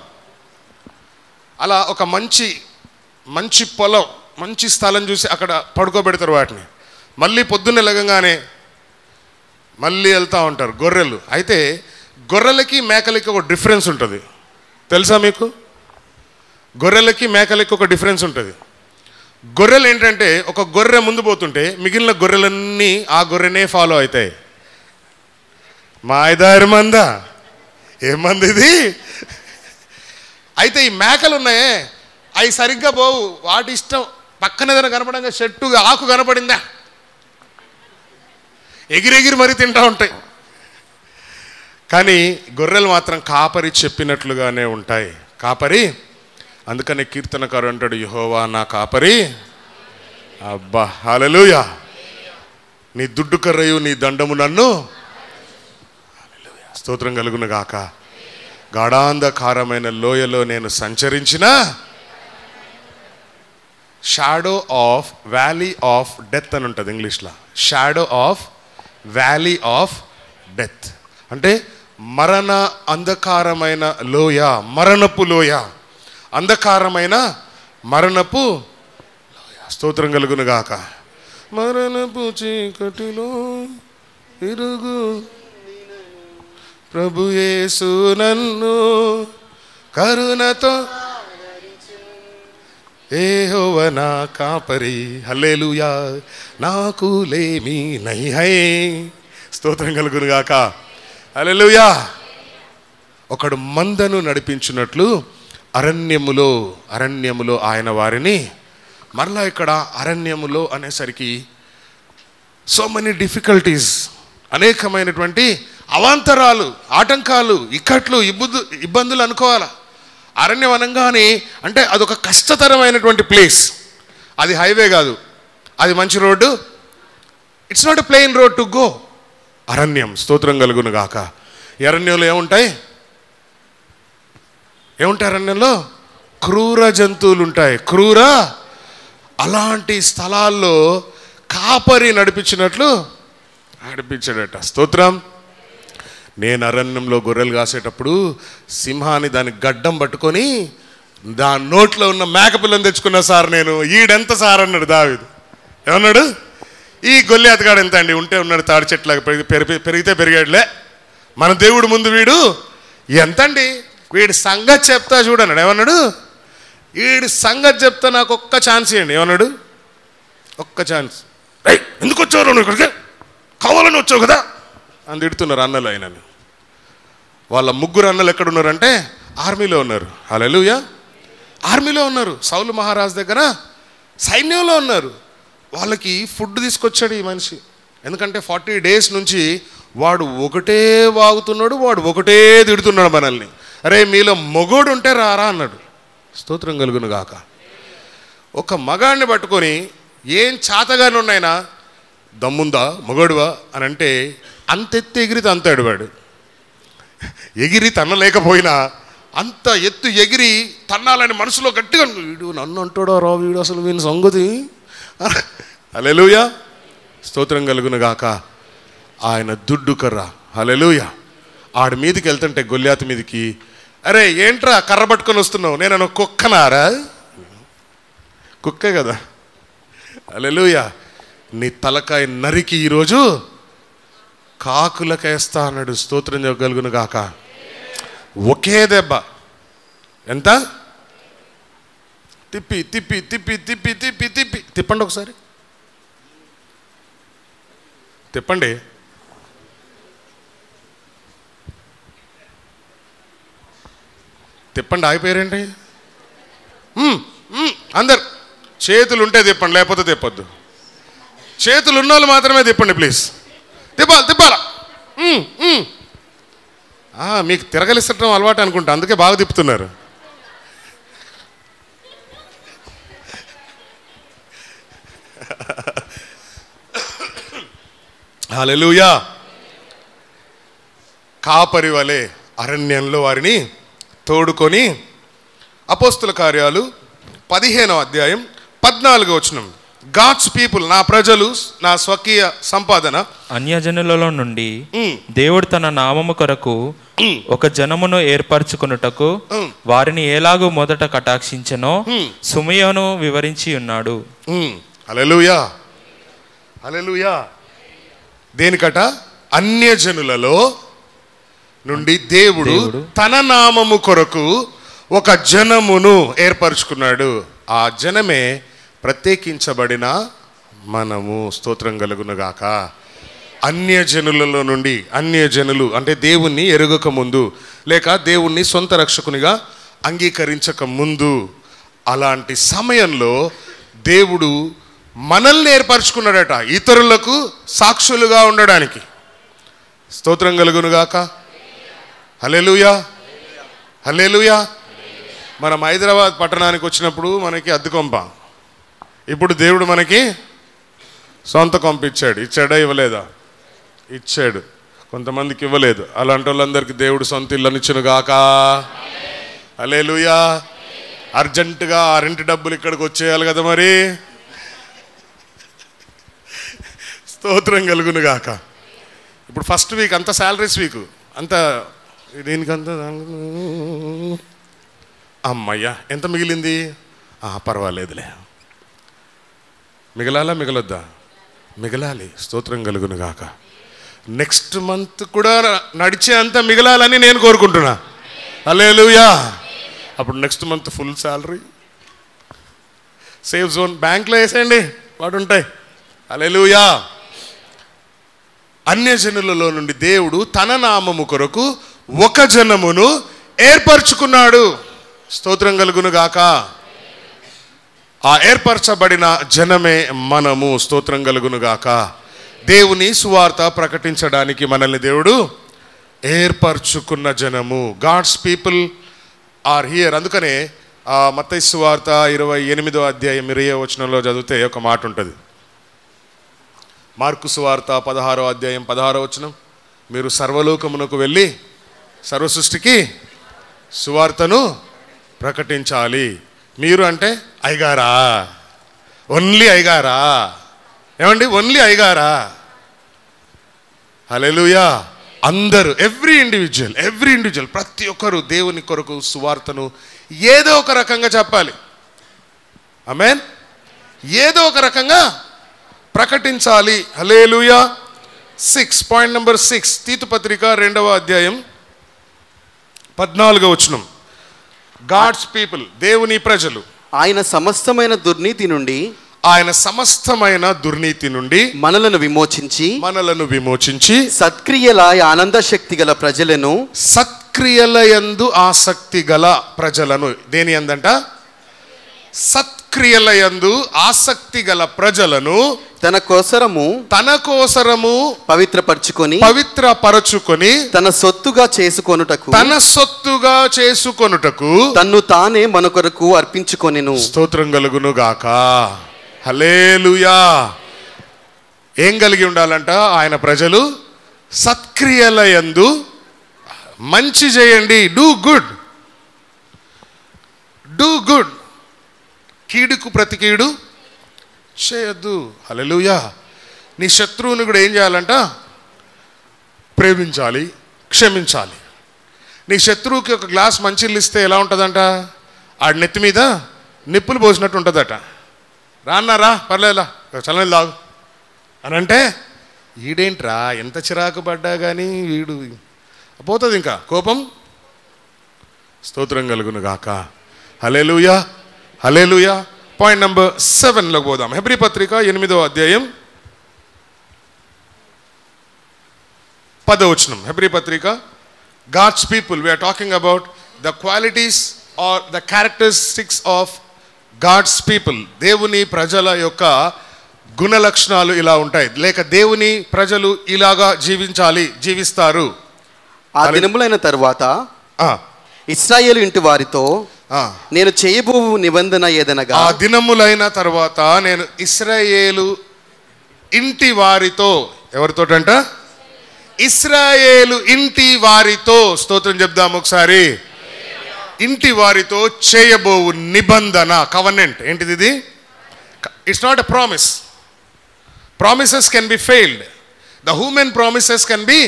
అలా ఒక మంచి పొలం, మంచి స్థలం చూసి అక్కడ పడుకోబెడతారు వాటిని. మళ్ళీ పొద్దున్నే లెగంగానే మళ్ళీ వెళ్తూ ఉంటారు గొర్రెలు. అయితే గొర్రెలకి మేకలకి ఒక డిఫరెన్స్ ఉంటుంది, తెలుసా మీకు? గొర్రెలకి మేకలకి ఒక డిఫరెన్స్ ఉంటుంది. గొర్రెలు ఏంటంటే, ఒక గొర్రె ముందు పోతుంటే మిగిలిన గొర్రెలన్నీ ఆ గొర్రెనే ఫాలో అవుతాయి. మా 5-6 మందా, ఏమంది ఇది? అయితే ఈ మేకలు ఉన్నాయే, అవి సరిగ్గా పోవు. వాటి ఇష్టం, పక్కన ఏదైనా కనపడంగా చెట్టు ఆకు కనపడిందా ఎగిరెగిరి మరీ తింటూ ఉంటాయి. కానీ గొర్రెలు మాత్రం కాపరి చెప్పినట్లుగానే ఉంటాయి. కాపరి, అందుకనే కీర్తనకారు అంటాడు, యెహోవా నా కాపరి. అబ్బా, హల్లెలూయా. నీ దుడ్డు కర్రయు నీ దండము నన్ను, స్తోత్రం కలుగును గాక. గాఢాంధకారమైన లోయలో నేను సంచరించిన, shadow of valley of death అని ఉంటుంది ఇంగ్లీష్లో. Shadow of valley of death అంటే మరణ అంధకారమైన లోయ, మరణపు లోయ, అంధకారమైన మరణపు లోయ. స్తోత్రం కలుగును గాక. మరణపు చీకటిలో తిరుగు ప్రభు యేసు నన్ను కరుణతో, యెహోవా నా కాపరి. హల్లెలూయా. నాకు లేమి నై హై. స్తోత్రం కలుగును గాక. హల్లెలూయా. ఒకడు మందను నడిపించినట్లు అరణ్యములో ఆయన వారిని, మరలా ఇక్కడ అరణ్యములో అనేసరికి సో మెనీ డిఫికల్టీస్, అనేకమైనటువంటి అవాంతరాలు, ఆటంకాలు, ఇక్కట్లు, ఇబ్బందులు అనుకోవాలా. అరణ్యం అనగానే అంటే అదొక కష్టతరమైనటువంటి ప్లేస్. అది హైవే కాదు, అది మంచి road. It's not a plain road to go. అరణ్యం. స్తోత్రం కలుగును గాక. ఈ అరణ్యంలో ఏముంటాయి? అరణ్యంలో క్రూర జంతువులు ఉంటాయి. అలాంటి స్థలాల్లో కాపరి నడిపించాడట. స్తోత్రం. నేను అరణ్యంలో గొర్రెలు కాసేటప్పుడు సింహాన్ని దాని గడ్డం పట్టుకొని దాని నోట్లో ఉన్న మేకపిల్లని తెచ్చుకున్నా సార్ నేను. ఈడెంత సార్ అన్నాడు దావీదు. ఏమన్నాడు? ఈ గొల్లియాతగాడు ఎంత అండి, ఉంటే ఉన్నాడు తాడి చెట్లాగా, పెరిగితే పెరిగాడులే, మన దేవుడు ముందు వీడు ఎంతండి, వీడి సంగతి చెప్తా చూడన్నాడు. ఏమన్నాడు? వీడి సంగతి చెప్తా, నాకు ఒక్క ఛాన్స్ ఇవ్వండి. ఏమన్నాడు? ఒక్క ఛాన్స్. ఎందుకు వచ్చావు నువ్వు ఇక్కడికి, కావాలని వచ్చావు కదా అని తిడుతున్నారు అన్నలు ఆయనను. వాళ్ళ 3 అన్నలు ఎక్కడున్నారంటే ఆర్మీలో ఉన్నారు. హల్లెలూయా. ఆర్మీలో ఉన్నారు. సౌలు మహారాజు దగ్గర సైన్యంలో ఉన్నారు. వాళ్ళకి ఫుడ్ తీసుకొచ్చాడు ఈ మనిషి. ఎందుకంటే 40 days నుంచి వాడు ఒకటే వాగుతున్నాడు, వాడు ఒకటే తిడుతున్నాడు మనల్ని. అరే మీలో మొగోడు ఉంటే రారా అన్నాడు. స్తోత్రం కలుగును గాక. ఒక మగాడిని పట్టుకొని ఏం చాతగాని ఉన్నాయినా, దమ్ముందా మొగోడువా అని అంటే అంతెత్తి ఎగిరితే అంతాడు వాడు. ఎగిరి తన్నలేకపోయినా అంత ఎత్తు ఎగిరి తన్నాలని మనసులో గట్టిగా, వీడు నన్ను అంటాడో రా, వీడు అసలు వీని సంగతి. హల్లెలూయా. స్తోత్రం కలుగును గాక. ఆయన దుడ్డు కర్ర. హల్లెలూయా. ఆడి మీదకి వెళ్తుంటే గొల్లియాతు మీదకి, అరే ఏంట్రా కర్ర పట్టుకొని వస్తున్నావు, నేను కుక్కనారా? కుక్కే కదా. హల్లెలూయా. నీ తలకాయ నరికి ఈరోజు కాకులకేస్తా అన్నాడు. స్తోత్రం కలుగును గాక. ఒకే దెబ్బ. ఎంత? తిప్పి తిప్పి తిప్పి తిప్పి తిప్పి తిప్పి తిప్పండి ఒకసారి, తిప్పండి. తిప్పండి, ఆగిపోయారేంటి? అందరు చేతులు ఉంటే తిప్పండి, లేకపోతే తిప్పొద్దు. చేతులు ఉన్న వాళ్ళు మాత్రమే తిప్పండి ప్లీజ్. తిప్పాలా. మీకు తిరగలిస్తడం అలవాటు అనుకుంటా, అందుకే బాగా తిప్పుతున్నారు. హల్లెలూయా. కాపరి వలె అరణ్యంలో వారిని తోడుకొని, అపోస్తుల కార్యాలు 15వ అధ్యాయం 14వ వచనం, గాడ్స్ పీపుల్, నా ప్రజలు, నా స్వకీయ సంపాదన, అన్యజనులలో నుండి దేవుడు తన నామము కొరకు ఒక జనమును ఏర్పరచుకొనుటకు వారిని ఎలాగూ మొదట కటాక్షించెనో సుమయోను వివరించి ఉన్నాడు. హల్లెలూయా, హల్లెలూయా. దేనికట? అన్యజనులలో నుండి దేవుడు తన నామము కొరకు ఒక జనమును ఏర్పరచుకున్నాడు. ఆ జనమే ప్రత్యేకించబడిన మనము. స్తోత్రం కలుగునుగాక. అన్యజనులలో నుండి, అన్యజనులు అంటే దేవుణ్ణి ఎరుగక ముందు, లేక దేవుణ్ణి సొంత రక్షకునిగా అంగీకరించక ముందు, అలాంటి సమయంలో దేవుడు మనల్ని ఏర్పరచుకున్నాడట ఇతరులకు సాక్షులుగా ఉండడానికి. స్తోత్రం కలుగునుగాక. హల్లెలూయా, హల్లెలూయా. మనం హైదరాబాద్ పట్టణానికి వచ్చినప్పుడు మనకి అద్దె కొంప, ఇప్పుడు దేవుడు మనకి సొంత కొంప ఇచ్చాడు. ఇచ్చాడా? ఇవ్వలేదా? ఇచ్చాడు. కొంతమందికి ఇవ్వలేదు. అలాంటి వాళ్ళందరికీ దేవుడు సొంత ఇల్లు ఇచ్చునుగాక. హల్లెలూయా. అర్జెంటుగా ఆ రెంట్ డబ్బులు ఇక్కడికి వచ్చేయాలి కదా మరి. స్తోత్రం కలుగునుగాక. ఇప్పుడు ఫస్ట్ వీక్ అంతా శాలరీస్ వీక్, అంతా దీనికంతా అమ్మయ్యా ఎంత మిగిలింది? పర్వాలేదులే. మిగలాలా మిగలొద్దా? మిగలాలి. స్తోత్రం కలుగునుగాక. నెక్స్ట్ మంత్ కూడా నడిచే అంత మిగలాలని నేను కోరుకుంటున్నా. హల్లెలూయా. అప్పుడు next month full salary safe zone బ్యాంక్లో వేసేయండి, వాడు ఉంటాయి. హల్లెలూయా. అన్యజనులలో నుండి దేవుడు తన నామము కొరకు ఒక జనమును ఏర్పరచుకున్నాడు. స్తోత్రం కలుగునుగాక. ఆ ఏర్పరచబడిన జనమే మనము. స్తోత్రం కలుగునుగాక. దేవుని సువార్త ప్రకటించడానికి మనల్ని దేవుడు ఏర్పరచుకున్న జనము. God's people are here. అందుకనే మత్తయి సువార్త 28వ అధ్యాయం 20వ వచనంలో చదివితే ఒక మాట ఉంటుంది. మార్కు సువార్త 16వ అధ్యాయం 16వ వచనం, మీరు సర్వలోకమునకు వెళ్ళి సర్వ సృష్టికి సువార్తను ప్రకటించాలి. మీరు అంటే అయ్యగారా? ఓన్లీ అయ్యగారా? ఏమండి, ఓన్లీ అయ్యగారా? హల్లెలూయా. అందరూ, ఎవ్రీ ఇండివిజువల్ ప్రతి ఒక్కరు దేవుని కొరకు సువార్తను ఏదో ఒక రకంగా చెప్పాలి. ఆమేన్. ఏదో ఒక రకంగా ప్రకటించాలి. హల్లెలూయా. పాయింట్ నెంబర్ 6, తీతు పత్రిక 2వ అధ్యాయం 14వ వచనం, గాడ్స్ పీపుల్, దేవుని ప్రజలు, ఆయన సమస్తమైన దుర్నీతి నుండి మనలను విమోచించి సత్క్రియల ఆనంద శక్తి గల ప్రజలను, సత్క్రియలయందు ఆసక్తి గల ప్రజలను, దేని యందంట? సత్క్రియలయందు ఆసక్తి గల ప్రజలను తన కోసరము పవిత్రపరచుకొని తన సొత్తుగా చేసుకొనుటకు తన్ను తానే మన కొరకు అర్పించుకొనెను. స్తోత్రం కలుగునుగాక. హల్లెలూయా. ఏం కలిగి ఉండాలంట ఆయన ప్రజలు? సత్క్రియలయందు మంచి చేయండి. Do good. కీడుకు ప్రతి కీడు చేయొద్దు. హల్లెలూయా. నీ శత్రువుని కూడా ఏం చేయాలంట? ప్రేమించాలి, క్షమించాలి. నీ శత్రువుకి ఒక గ్లాస్ మంచినీళ్ళు ఇస్తే ఎలా ఉంటుందంట? ఆడి నెత్తి మీద నిప్పులు పోసినట్టు ఉంటుందట. రాన్నారా, పర్లేదులా, చల్లని తాగు అని అంటే, ఈడేంట్రా ఎంత చిరాకు పడ్డా కానీ వీడు పోతుంది ఇంకా కోపం. స్తోత్రం కలుగునుగాక. హల్లెలూయా, హల్లెలూయా. పాయింట్ నెంబర్ 7లోకి పోదాం. హెబ్రీ పత్రిక 8వ అధ్యాయం 10వ వచనం. హెబ్రీ పత్రిక, God's people, we are talking about the qualities are the characteristics of God's people. దేవుని ప్రజల యొక్క గుణ లక్షణాలు ఇలా ఉంటాయి, లేక దేవుని ప్రజలు ఇలాగా జీవిస్తారు. ఆ దినములైన తరువాత ఆ, ఇశ్రాయేలు ఇంటి వారితో ఆ. నేను చేయబో నిబంధన ఏదనగా, ఆ దినములైన తర్వాత నేను ఇశ్రాయేలు ఇంటి వారితో, ఎవరితోటంట? ఇశ్రాయేలు ఇంటి వారితో, స్తోత్రం చెప్దాం ఒకసారి. ఇంటి వారితో చేయబోవు నిబంధన, కవనెంట్. ఏంటిది ఇది? It's not a promise. Promises can be failed. The human promises can be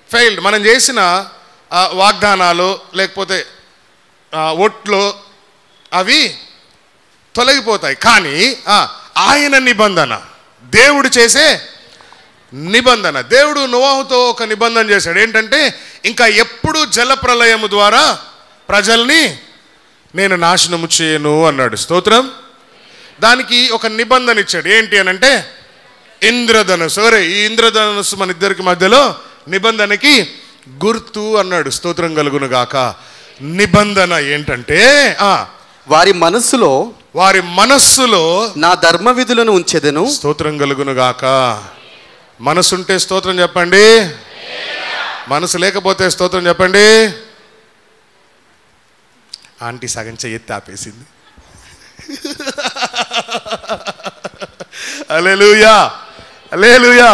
failed. మనం చేసిన వాగ్దానాలు లేకపోతే ఒట్లో అవి తొలగిపోతాయి. కానీ ఆయన నిబంధన, దేవుడు చేసే నిబంధన, దేవుడు నోవాహుతో ఒక నిబంధన చేశాడు. ఏంటంటే ఇంకా ఎప్పుడు జలప్రలయము ద్వారా ప్రజల్ని నేను నాశనము చేయను అన్నాడు. స్తోత్రం. దానికి ఒక నిబంధన ఇచ్చాడు. ఏంటి అని అంటే ఇంద్రధనుస్సు. ఈ ఇంద్రధనుస్సు మన ఇద్దరికి మధ్యలో నిబంధనకి గుర్తు అన్నాడు. స్తోత్రం కలుగును గాక. నిబంధన ఏంటంటే వారి మనస్సులో నా ధర్మ విధులను ఉంచెదను. స్తోత్రం కలుగును గాక. మనసుంటే స్తోత్రం చెప్పండి, మనసు లేకపోతే స్తోత్రం చెప్పండి. ఆంటీ సగం చెయ్యి ఆపేసింది. హల్లెలూయా, హల్లెలూయా.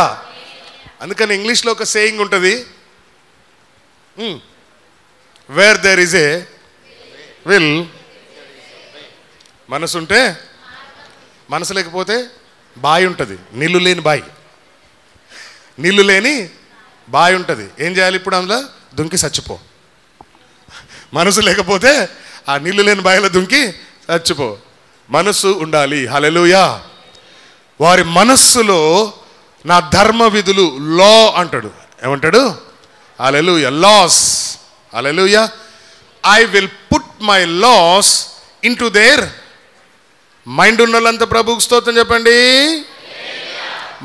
అందుకని ఇంగ్లీష్లో ఒక సేయింగ్ ఉంటుంది, where there is a will. మనసు ఉంటే, మనసు లేకపోతే బాయి ఉంటుంది, నీళ్ళు లేని బాయి. నీళ్ళు లేని బాయి ఉంటుంది. ఏం చేయాలి ఇప్పుడు? అందులో దుంకి చచ్చిపో. మనసు లేకపోతే ఆ నీళ్ళు లేని బాయిలో దుంకి చచ్చిపో. మనస్సు ఉండాలి. హల్లెలూయా. వారి మనస్సులో నా ధర్మ విధులు, లా అంటాడు. ఏమంటాడు? Hallelujah. Laws. Hallelujah. I will put my laws into their mind. ఉన్న వాళ్ళంతా ప్రభువుకు స్తోత్రం చెప్పండి.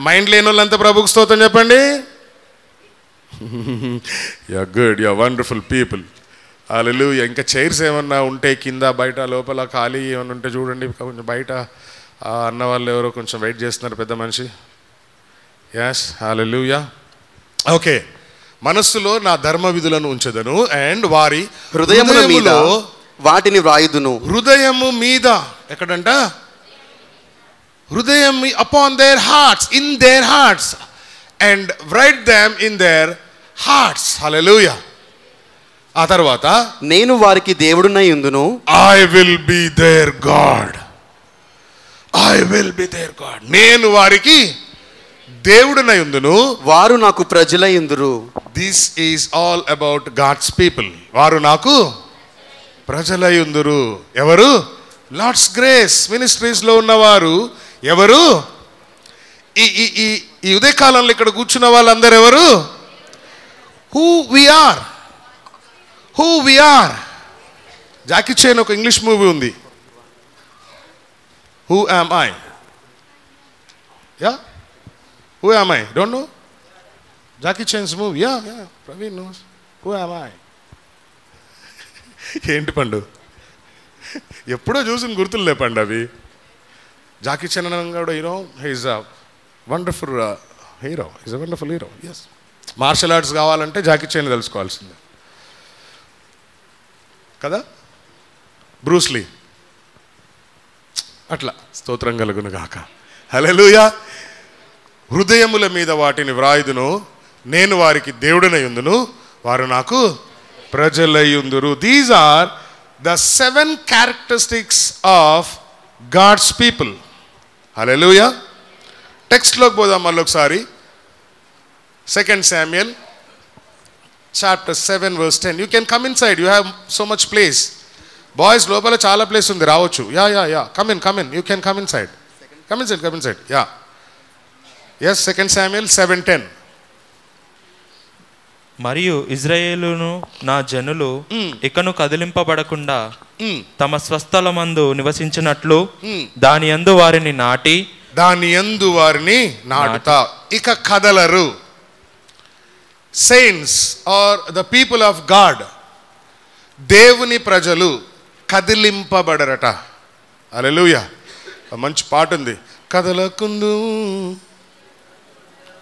మైండ్ లేని వాళ్ళంతా ప్రభువుకు స్తోత్రం చెప్పండి. You are good, you are wonderful people. Hallelujah. ఇంకా చైర్స్ ఏమన్నా ఉంటే కింద బయట లోపల ఖాళీ ఏమన్నా ఉంటే చూడండి. కొంచెం బయట అన్న వాళ్ళు ఎవరో కొంచెం వెయిట్ చేస్తున్నారు, పెద్ద మనిషి. ఎస్, హల్లెలూయా. ఓకే. మనస్సులో నా ధర్మ విధులను ఉంచెదను, అండ్ వారి హృదయముల మీద వాటిని వ్రాయుదును. హృదయము మీద ఎక్కడంట? హృదయం, upon their hearts, in their hearts, and write them in their hearts. Hallelujah. ఆ తర్వాత నేను వారికి దేవుడునై ఉందును. I will be their God. I will be their God. నేను వారికి దేవుడునై ఉందును, వారు నాకు ప్రజలై ఉందురు. This is all about God's people. వారు నాకు ప్రజలై ఉందురు. ఎవరు? లార్డ్స్ గ్రేస్ మినిస్ట్రీస్ లో ఉన్నవారు. ఎవరు? ఈ ఉదయకాలంలో ఇక్కడ కూర్చున్న వాళ్ళందరూ ఎవరు? Who we are. Who we are. Jackie Chan ఒక ఇంగ్లీష్ మూవీ ఉంది, who am I. Yeah, who am I? Don't know? Jackie Chan's movie. Yeah, Praveen knows. Who am I. ఏంటి పండు, ఎప్పుడో చూసిన గుర్తులు లేపండి అవి. జాకీ చాన్ కూడా hero. He's a wonderful hero. Is a wonderful hero. Yes. Martial arts కావాలంటే Jackie Chan తెలుసుకోవాల్సిందే కదా. బ్రూస్లీ. అట్లా. స్తోత్రం కలుగును గాక. హల్లెలూయా. హృదయముల మీద వాటిని వ్రాయుదును, నేను వారికి దేవుడనై ఉందును, వారు నాకు ప్రజలై ఉందురు. These are the 7 characteristics of God's people. Hallelujah. టెక్స్ట్లోకి పోదాం మళ్ళీ ఒకసారి. 2 Samuel chapter 7 verse 10. You can come inside. You have so much place. Boys, లోపల చాలా ప్లేస్ ఉంది, రావచ్చు. Yeah. Come in. You can come inside. Come inside. Yeah. Yes, 2 Samuel 7:10. మరియు ఇజ్రాయేలును నా జనులు ఇకను కదిలింపబడకుండా తమ స్వస్థలమందు నివసించినట్లు దాని యందు వారిని నాటుతా. ఇక కదలరు. Saints or the people of God దేవుని ప్రజలు కదిలింపబడరట. హల్లెలూయా. మంచి పాట ఉంది. కదలకుందు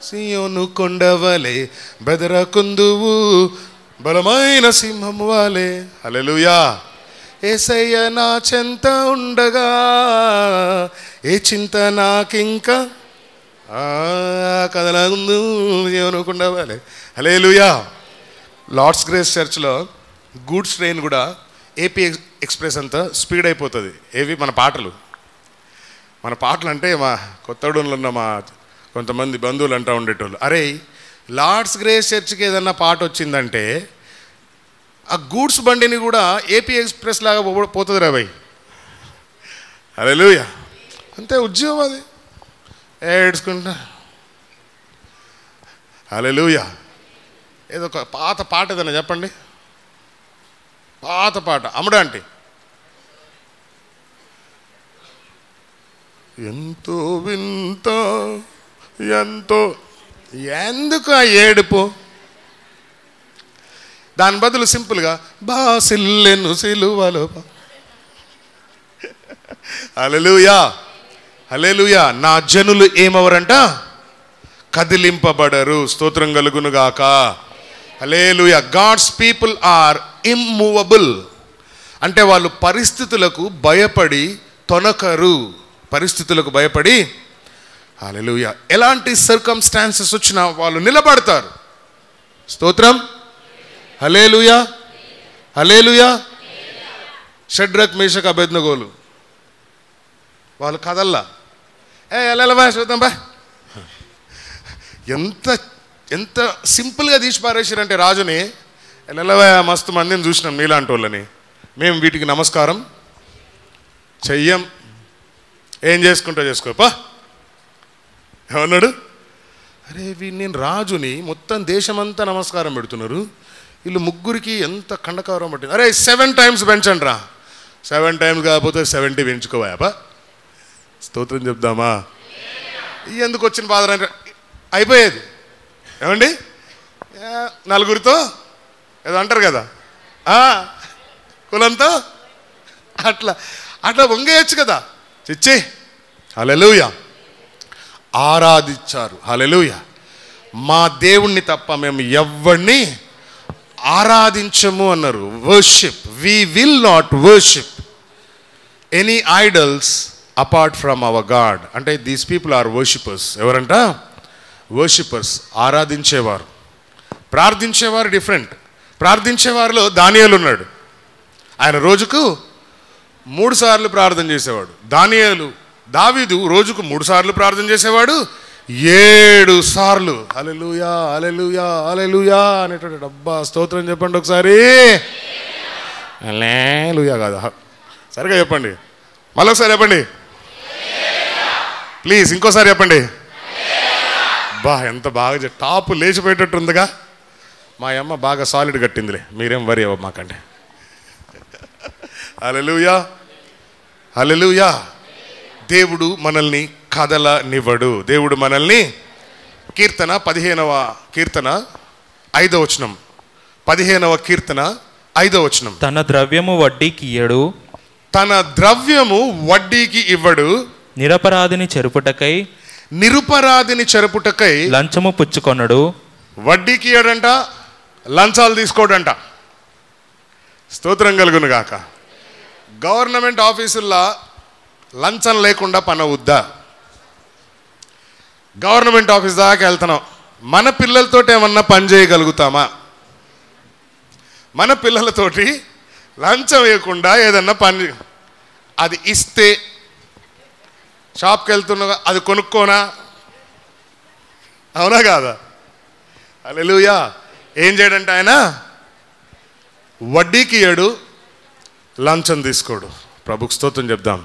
సియోను కొండవలే, బెదరకుందువు బలమైన సింహం వాలే. హల్లెలూయా. యేసయ్య నా చెంత ఉండగా ఏ చింత నాకింకా, కదలకుందు సియోను కొండవలే. హల్లెలూయా. లార్డ్స్ గ్రేస్ చర్చ్లో గూడ్స్ ట్రైన్ కూడా ఏపీ ఎక్స్ప్రెస్ అంతా స్పీడ్ అయిపోతుంది. ఏవి మన పాటలు అంటే మా కొత్తగూడెంలో ఉన్న మా కొంతమంది బంధువులు అంటూ ఉండేటోళ్ళు, అరే లార్డ్స్ గ్రేస్ చర్చ్కి ఏదన్నా పాట వచ్చిందంటే ఆ గూడ్స్ బండిని కూడా ఏపీ ఎక్స్ప్రెస్ లాగా పోతుంది రా భయ్. హల్లెలూయా. అంతే ఉద్యోగం అది ఏడ్చుకుంటా. హల్లెలూయా. ఏదో ఒక పాత పాట ఏదన్నా చెప్పండి, పాత పాట. అమ్ముడా అంటే ఎంతో వింత ఎంతో, ఎందుకు ఆ ఏడుపు? దాని బదులు సింపుల్గా బాసిల్లెను సిలువలో. హల్లెలూయా. హల్లెలూయా. నా జనులు ఏమవరంట? కదిలింపబడరు. స్తోత్రం కలుగునుగాక. Hallelujah. God's people are immovable. అంటే వాళ్ళు పరిస్థితులకు భయపడి తొనకరు. పరిస్థితులకు భయపడి, హల్లెలూయా, ఎలాంటి సర్కమ్స్టాన్సెస్ వచ్చినా వాళ్ళు నిలబడతారు. స్తోత్రం. హల్లెలూయా. హల్లెలూయా. షడ్రక్ మేషక్ అబేద్నెగోలు వాళ్ళు కదల్లా. వెళ్ళవా చూద్దాం బా. ఎంత ఎంత సింపుల్గా తీసి పారేసారంటే రాజుని, వెళ్ళవా మస్తు మందిని చూసినాం నీలాంటి వాళ్ళని, మేము వీటికి నమస్కారం చెయ్యం, ఏం చేసుకుంటా చేసుకోపా ఏమన్నాడు. అరే నేను రాజుని, మొత్తం దేశమంతా నమస్కారం పెడుతున్నారు, వీళ్ళు ముగ్గురికి ఎంత కండకారం పట్టింది. అరే 7 times పెంచండి రా. 7 times కాకపోతే 70 పెంచుకోవాపా. స్తోత్రం చెప్దామా? ఎందుకు వచ్చిన బాధ అయిపోయేది. ఏమండి, నలుగురితో ఏదో అంటారు కదా, కులంతో అట్లా అట్లా వంగేయచ్చు కదా. చిచ్చి. హల్లెలూయా. ఆరాధించారు. హల్లెలూయా. మా దేవుణ్ణి తప్ప మేము ఎవరిని ఆరాధించము అన్నారు. Worship, we will not worship any idols apart from our God. అంటే దీస్ పీపుల్ ఆర్ వర్షిపర్స్. ఎవరంట? వర్షిపర్స్. ఆరాధించేవారు. ప్రార్థించేవారు డిఫరెంట్. ప్రార్థించేవారిలో దానియేలు ఉన్నాడు. ఆయన రోజుకు 3 సార్లు ప్రార్థన చేసేవాడు. దావీదు రోజుకు 3 సార్లు ప్రార్థన చేసేవాడు. 7 సార్లు హల్లెలూయా హల్లెలూయా హల్లెలూయా అనేటట్టు. అబ్బా స్తోత్రం చెప్పండి ఒకసారి. హల్లెలూయా కాదు, సరిగా చెప్పండి. మళ్ళొకసారి చెప్పండి ప్లీజ్. ఇంకోసారి చెప్పండి. బా ఎంత బాగా టాప్ లేచిపోయేటట్టు ఉందిగా. మా అమ్మ బాగా సాలిడ్ కట్టిందిలే, మీరేం వరి అవ్వ మాకండి. హల్లెలూయా హల్లెలూయా. దేవుడు మనల్ని కదలనివ్వడు. దేవుడు మనల్ని, కీర్తన 15వ కీర్తన 5వ వచనం, 15వ కీర్తన 5వ వచనం. తన ద్రవ్యము వడ్డీకి ఇయ్యడు, తన ద్రవ్యము వడ్డీకి ఇవ్వడు, నిరపరాధిని చెరుపుటకై లంచము పుచ్చుకొనడు. వడ్డీకి ఇయ్యడంట, లంచాలు తీసుకోడంట. స్తోత్రం కలుగును గాక. గవర్నమెంట్ ఆఫీసుల్లో లంచం లేకుండా పని అవుద్దా? గవర్నమెంట్ ఆఫీస్ దాకా వెళ్తున్నాం, మన పిల్లలతో ఏమన్నా పని చేయగలుగుతామా? మన పిల్లలతోటి లంచం వేయకుండా ఏదన్నా పని, అది ఇస్తే షాప్కి వెళ్తున్నా అది కొనుక్కోనా? అవునా కాదా? హల్లెలూయా. ఏం చేయడంటే ఆయన వడ్డీకి ఇయ్యడు, లంచం తీసుకోడు. ప్రభుకు స్తోత్రం చెప్దాం.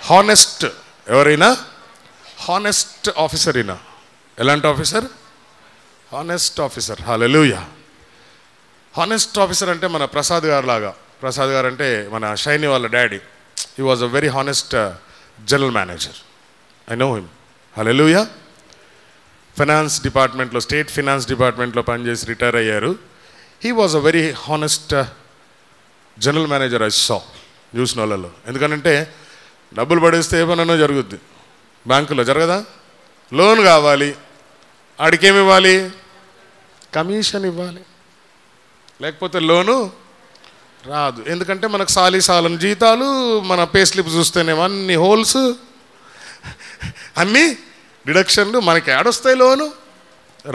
హానెస్ట్, ఎవరైనా హానెస్ట్ ఆఫీసర్. అయినా ఎలాంటి officer? Honest officer. Hallelujah. Honest officer అంటే మన ప్రసాద్ గారు లాగా. ప్రసాద్ గారు అంటే మన షైని వాళ్ళ daddy. He was a very honest general manager. I know him. Hallelujah. Finance డిపార్ట్మెంట్లో, స్టేట్ ఫైనాన్స్ డిపార్ట్మెంట్లో పనిచేసి రిటైర్ అయ్యారు. He was a very honest general manager I saw చూసిన వాళ్ళలో. ఎందుకంటే డబ్బులు పడేస్తే ఏ పనన్నా జరుగుద్ది, బ్యాంకులో జరగదా? లోన్ కావాలి, ఆడికేమి ఇవ్వాలి? కమిషన్ ఇవ్వాలి, లేకపోతే లోను రాదు. ఎందుకంటే మనకు సాలని జీతాలు, మన పే స్లిప్ చూస్తేనేమో అన్ని హోల్స్, అన్ని డిడక్షన్లు, మనకి ఏడొస్తాయి, లోను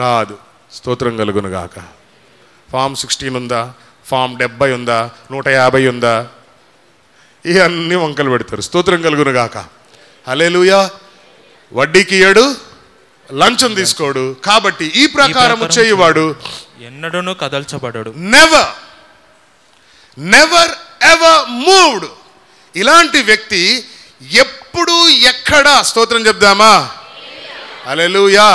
రాదు. స్తోత్రం కలుగును గాక. ఫామ్ 16 ఉందా, ఫామ్ 70 ఉందా, 150 ఉందా, ఇవన్నీ వంకలు పెడతారు. స్తోత్రం కలుగును గాక. హల్లెలూయా. వడ్డీకి ఇయ్యడు, లంచం తీసుకోడు. కాబట్టి ఈ ప్రకారము చేయువాడు ఎన్నడూను కదల్చబడడు. Never ever moved. ఇలాంటి వ్యక్తి ఎప్పుడు ఎక్కడ, స్తోత్రం చెప్దామా? హల్లెలూయా.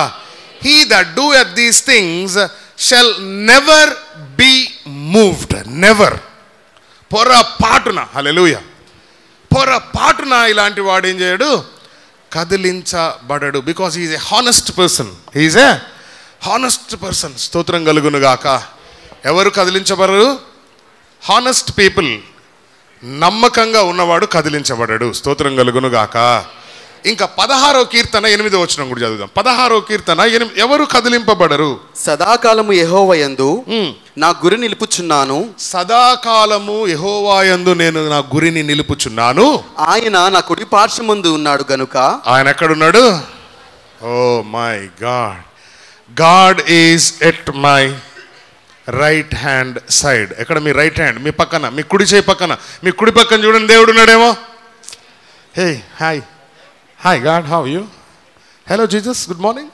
He that doeth these things shall never be moved. Never. పొరపాటున, హల్లెలూయా, పొరపాటున ఇలాంటి వాడు ఏం చేయడు? కదిలించబడడు. Because he is a honest person. He is a honest person. స్తోత్రం కలుగును గాక. ఎవరు కదిలించబడరు? Honest people. నమ్మకంగా ఉన్నవాడు కదిలించబడడు. స్తోత్రం కలుగును గాక. ఇంకా 16వ కీర్తన 8వ వచనం కూడా చదువుదాం. 16వ కీర్తన ఎవరు కదిలింపబడరు? సదాకాలము యెహోవా యందు నా గురి నిలుపుచున్నాను. సదాకాలము యెహోవా యందు నేను నా గురిని నిలుపుచున్నాను. ఆయన నా కుడి పార్శ్వమందు ఉన్నాడు గనుక. ఆయన ఎక్కడున్నాడు? Oh my God. God is at my right hand side. ఎక్కడ? మీ రైట్ హ్యాండ్, మీ పక్కన, మీ కుడి చేయి పక్కన. మీ కుడి పక్కన చూడండి, దేవుడు ఉన్నాడేమో. Hey, hi hi God, how you? Hello Jesus, good morning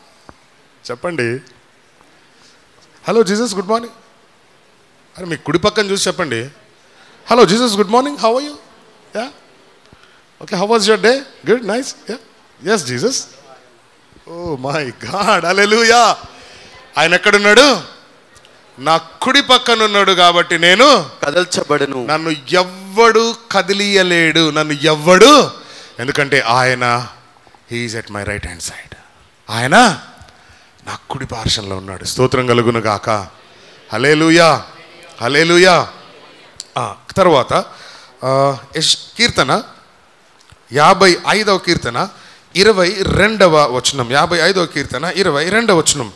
చెప్పండి. Hello Jesus, good morning. అరే మీ కుడి పక్కన చూసి చెప్పండి, hello Jesus, good morning, how are you? Yeah, okay, how was your day? Good, nice, yeah, yes Jesus. Oh my God, హల్లెలూయా. ఆయన ఎక్కడున్నాడు? నా కుడి పక్కన ఉన్నాడు. కాబట్టి నేను కదల్చబడను. నన్ను ఎవ్వడు కదిలియలేడు. నన్ను ఎవ్వడు, ఎందుకంటే ఆయన he's at my right hand side. ఆయన నా కుడి పార్శ్వంలో ఉన్నాడు. స్తోత్రం కలుగును గాక. హల్లెలూయా, హల్లెలూయా. తర్వాత కీర్తన 55వ కీర్తన 22వ వచనం. 55వ కీర్తన 22వ వచనం.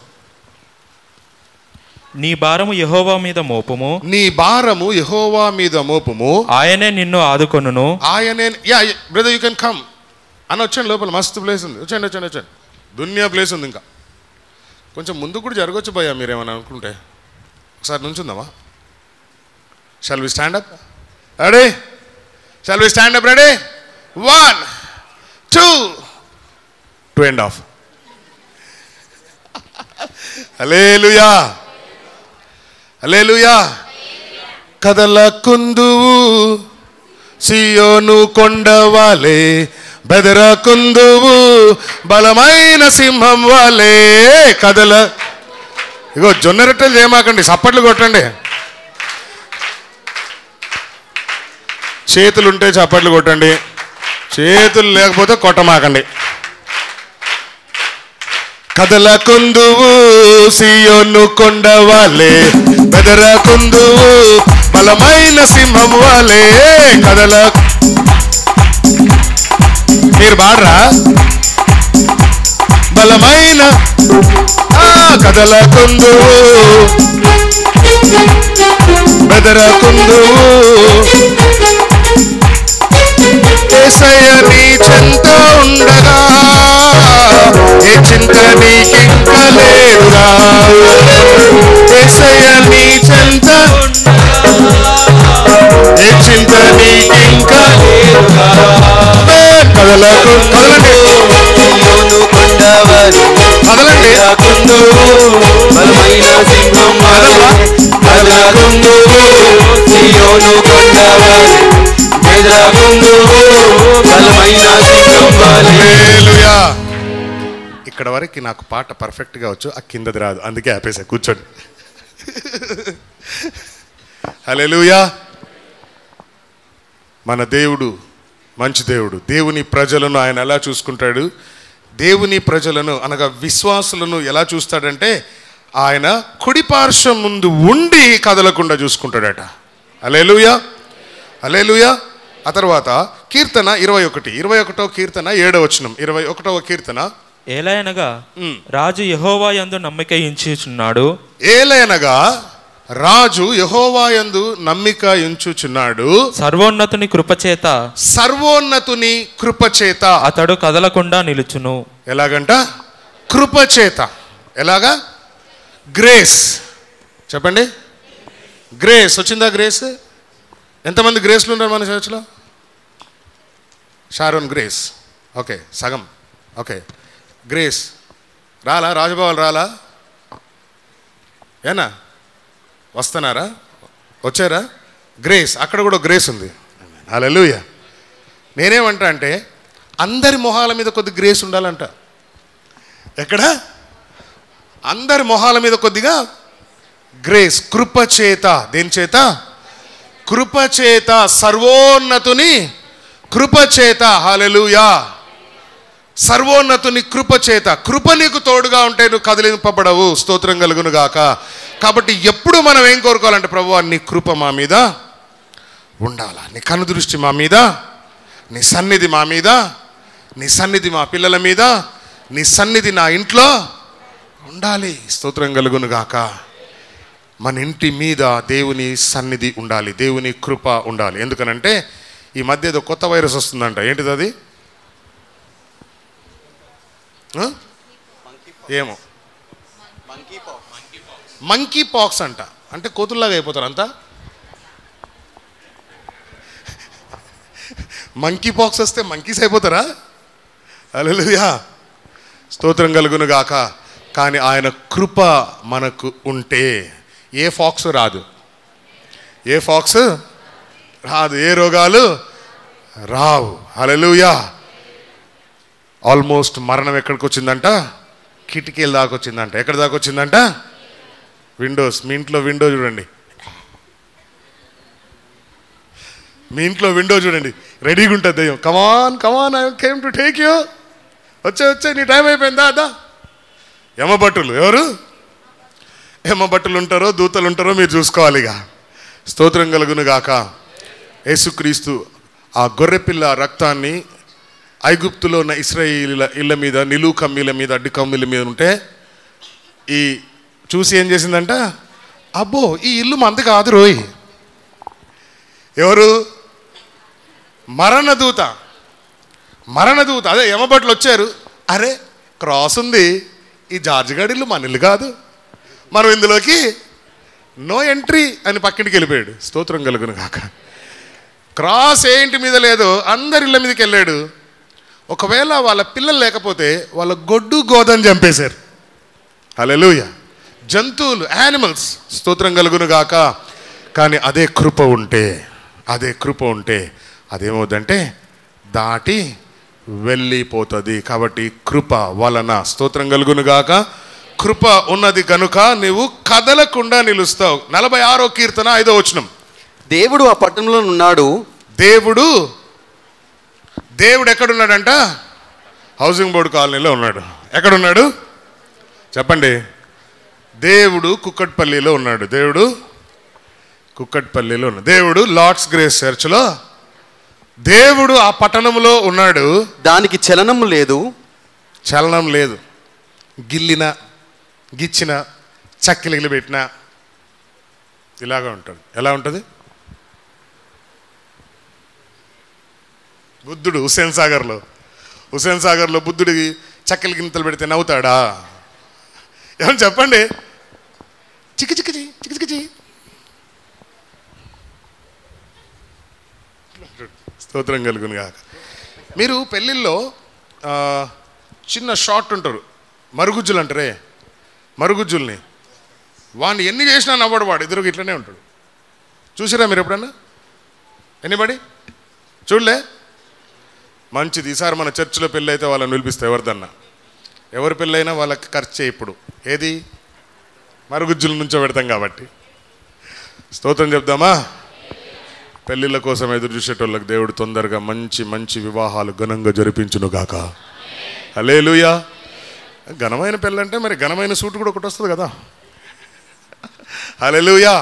నీ భారము యెహోవా మీద మోపుము. నీ భారము యెహోవా మీద మోపుము. ఆయనే నిన్ను ఆదుకొనును. ఆయనే. Yeah brother, you can come అని వచ్చాను. లోపల మస్తు ప్లేస్ ఉంది. వచ్చండి వచ్చండి వచ్చండి. దునియా ప్లేస్ ఉంది. ఇంకా కొంచెం ముందు కూడా జరగవచ్చు భయ్యా, మీరేమని అనుకుంటే. ఒకసారి నుంచుందామా? Shall we stand up? Ready? Shall we stand up? Ready? 1 2 2 and 1/2. హల్లెలూయా, హల్లెలూయా. కదలకుందువు సియోను కొండవాలే, బెదరకుందువు బలమైన సింహం వాలే. ఇగో జొన్న రొట్టెలు చేయమాకండి, చప్పట్లు కొట్టండి. చేతులుంటే చప్పట్లు కొట్టండి, చేతులు లేకపోతే కొట్టమాకండి. కదలకుందువు సియోను కొండవాలే, బెదరకుందువు బలమైన సింహం వాలే. మీరు బాడ్రా? బలమైన కదలకుందువు బెదరకుందువు. యేసయ్య నీ చెంత ఉండగా ఏ చింత నీకింక లేదురా. యేసయ్య నీ చెంత ఏ చింత నీకింక లేదురా. కదలకు కదలండి, కదలండి. బలమైన సింహం కదలకుందువు సియోను కొండవాలే, బెదరకుందువు బలమైన సింహం వాలే. హల్లెలూయా. ఇక్కడ వరకు నాకు పాట పర్ఫెక్ట్గా వచ్చు, ఆ కిందది రాదు, అందుకే ఆపేసా. కూర్చోండి. హల్లెలూయా. మన దేవుడు మంచి దేవుడు. దేవుని ప్రజలను ఆయన ఎలా చూసుకుంటాడు? దేవుని ప్రజలను అనగా విశ్వాసులను ఎలా చూస్తాడంటే ఆయన కుడి పార్శ్వం ముందు ఉండి కదలకుండా చూసుకుంటాడట. హల్లెలూయా. హల్లెలూయా. ఆ తర్వాత కీర్తన 21వ కీర్తన 7వ వచనం. 21వ కీర్తన. ఏలయనగా రాజు యెహోవా యందు నమ్మిక ఉంచుచున్నాడు. ఏలయనగా రాజు యెహోవా యందు నమ్మిక ఉంచుచున్నాడు. సర్వోన్నతుని కృపచేత సర్వోన్నతుని కృపచేత అతడు కదలకుండా నిలుచును. ఎలాగంట? కృపచేత. ఎలాగా? గ్రేస్. చెప్పండి. గ్రేస్ వచ్చిందా? గ్రేస్. ఎంతమంది గ్రేస్లు ఉన్నారు మన చర్చ్లో? Sharon grace. ఓకే, సగం. ఓకే, గ్రేస్ రాలా? రాజభవన్ రాలా? ఏనా వస్తున్నారా? వచ్చారా? గ్రేస్. అక్కడ కూడా గ్రేస్ ఉంది. హల్లెలూయా. నేనేమంటా అంటే అందరి మొహాల మీద కొద్ది గ్రేస్ ఉండాలంట. ఎక్కడ? అందరి మొహాల మీద కొద్దిగా గ్రేస్. కృపచేత. దేని చేత? కృపచేత. సర్వోన్నతుని కృపచేత. హల్లెలూయా. సర్వోన్నతుని కృపచేత. కృప నీకు తోడుగా ఉంటే నువ్వు కదిలింపబడవు. స్తోత్రం కలుగును గాక. కాబట్టి ఎప్పుడు మనం ఏం కోరుకోవాలంటే, ప్రభువా నీ కృప మా మీద ఉండాలా, నీ కనుదృష్టి మా మీద, నీ సన్నిధి మా మీద, నీ సన్నిధి మా పిల్లల మీద, నీ సన్నిధి నా ఇంట్లో ఉండాలి. స్తోత్రం కలుగును గాక. మన ఇంటి మీద దేవుని సన్నిధి ఉండాలి, దేవుని కృప ఉండాలి. ఎందుకనంటే ఈ మధ్య ఏదో కొత్త వైరస్ వస్తుందంట. ఏంటిది అది? ఏమో మంకీ పాక్స్ అంట. అంటే కోతుల్లాగా అయిపోతారు అంతా. మంకీ పాక్స్ వస్తే మంకీస్ అయిపోతారా? హల్లెలూయా. స్తోత్రం కలుగును గాక. కానీ ఆయన కృప మనకు ఉంటే ఏ ఫాక్స్ రాదు, ఏ ఫాక్స్ రాదు, ఏ రోగాలు రావు. హల్లెలూయా. ఆల్మోస్ట్ మరణం ఎక్కడికి వచ్చిందంట? కిటికీల దాకా వచ్చిందంట. ఎక్కడి దాకా వచ్చిందంట? విండోస్. మీ ఇంట్లో విండో చూడండి, మీ ఇంట్లో విండో చూడండి, రెడీగా ఉంటుంది దయ్యం. Come on come on, I came to take you. వచ్చే నీ టైం అయిపోయిందా? అదా యమభటులు. ఎవరు యమభటులు ఉంటారో దూతలు ఉంటారో మీరు చూసుకోవాలి. ఇక స్తోత్రం కలుగును గాక. యేసుక్రీస్తు ఆ గొర్రెపిల్ల రక్తాన్ని ఐగుప్తులో ఉన్న ఇశ్రాయేలీయుల ఇళ్ళ మీద, నిలువు కమ్మీల మీద, అడ్డు కమ్మీల మీద ఉంటే ఈ చూసి ఏం చేసిందంట? అబ్బో ఈ ఇల్లు మంది కాదు రోయ్. ఎవరు? మరణదూత. మరణదూత. అదే యమభటులు వచ్చారు. అరే క్రాస్ ఉంది, ఈ జార్జ్ గాడి ఇల్లు మన ఇల్లు కాదు, మనం ఇందులోకి నో ఎంట్రీ అని పక్కింటికి వెళ్ళిపోయాడు. స్తోత్రం కలుగును కాక. క్రాస్ ఏ ఇంటి మీద లేదు, అందరి ఇళ్ళ మీదకి వెళ్ళాడు. ఒకవేళ వాళ్ళ పిల్లలు లేకపోతే వాళ్ళ గొడ్డు గోదని చంపేశారు. హల్లెలూయా. జంతువులు, యానిమల్స్. స్తోత్రం కలుగును గాక. కానీ అదే కృప ఉంటే, అదే కృప ఉంటే అదేమవుతుందంటే దాటి వెళ్ళిపోతుంది. కాబట్టి కృప వలన, స్తోత్రం కలుగును గాక, కృప ఉన్నది కనుక నీవు కదలకుండా నిలుస్తావు. 46వ కీర్తన 5వ వచనం. దేవుడు ఆ పట్టణంలో ఉన్నాడు. దేవుడు ఎక్కడున్నాడంట? హౌసింగ్ బోర్డు కాలనీలో ఉన్నాడు. ఎక్కడున్నాడు చెప్పండి? దేవుడు కుక్కట్పల్లిలో ఉన్నాడు. దేవుడు కుక్కట్పల్లిలో ఉన్నాడు. దేవుడు లార్డ్స్ గ్రేస్ చర్చ్లో దేవుడు ఆ పట్టణంలో ఉన్నాడు. దానికి చలనం లేదు, చలనం లేదు. గిల్లిన, గిచ్చిన, చక్కిలిగిలి పెట్టిన ఇలాగా ఉంటాడు. ఎలా ఉంటుంది? బుద్ధుడు హుస్సేన్ సాగర్లో బుద్ధుడికి చక్కెల గింతలు పెడితే నవ్వుతాడా? ఏమని చెప్పండి? చికిచికిచి చికిచికిచి. స్తోత్రం కలుగును గాక. మీరు పెళ్ళిళ్ళలో చిన్న షార్ట్ ఉంటారు, మరుగుజ్జులు అంటారే, మరుగుజ్జుల్ని వాడిని ఎన్ని చేసినా నవ్వడు, వాడు ఎదురుగా ఇట్లనే ఉంటాడు. చూసారా మీరు ఎప్పుడన్నా? ఎనీబడి చూడలే? మంచిది. ఈసారి మన చర్చిలో పెళ్ళి అయితే వాళ్ళని పిలిపిస్తే ఎవరిదన్నా, ఎవరి పెళ్ళైనా వాళ్ళకి ఖర్చే. ఇప్పుడు ఏది? మరుగుజ్జుల నుంచో పెడతాం కాబట్టి. స్తోత్రం చెప్దామా? పెళ్ళిళ్ళ కోసం ఎదురు చూసేటోళ్ళకి దేవుడు తొందరగా మంచి మంచి వివాహాలు ఘనంగా జరిపించును గాక. హల్లెలూయా. ఘనమైన పెళ్ళంటే మరి ఘనమైన సూట్ కూడా ఒకటి వస్తుంది కదా. హల్లెలూయా.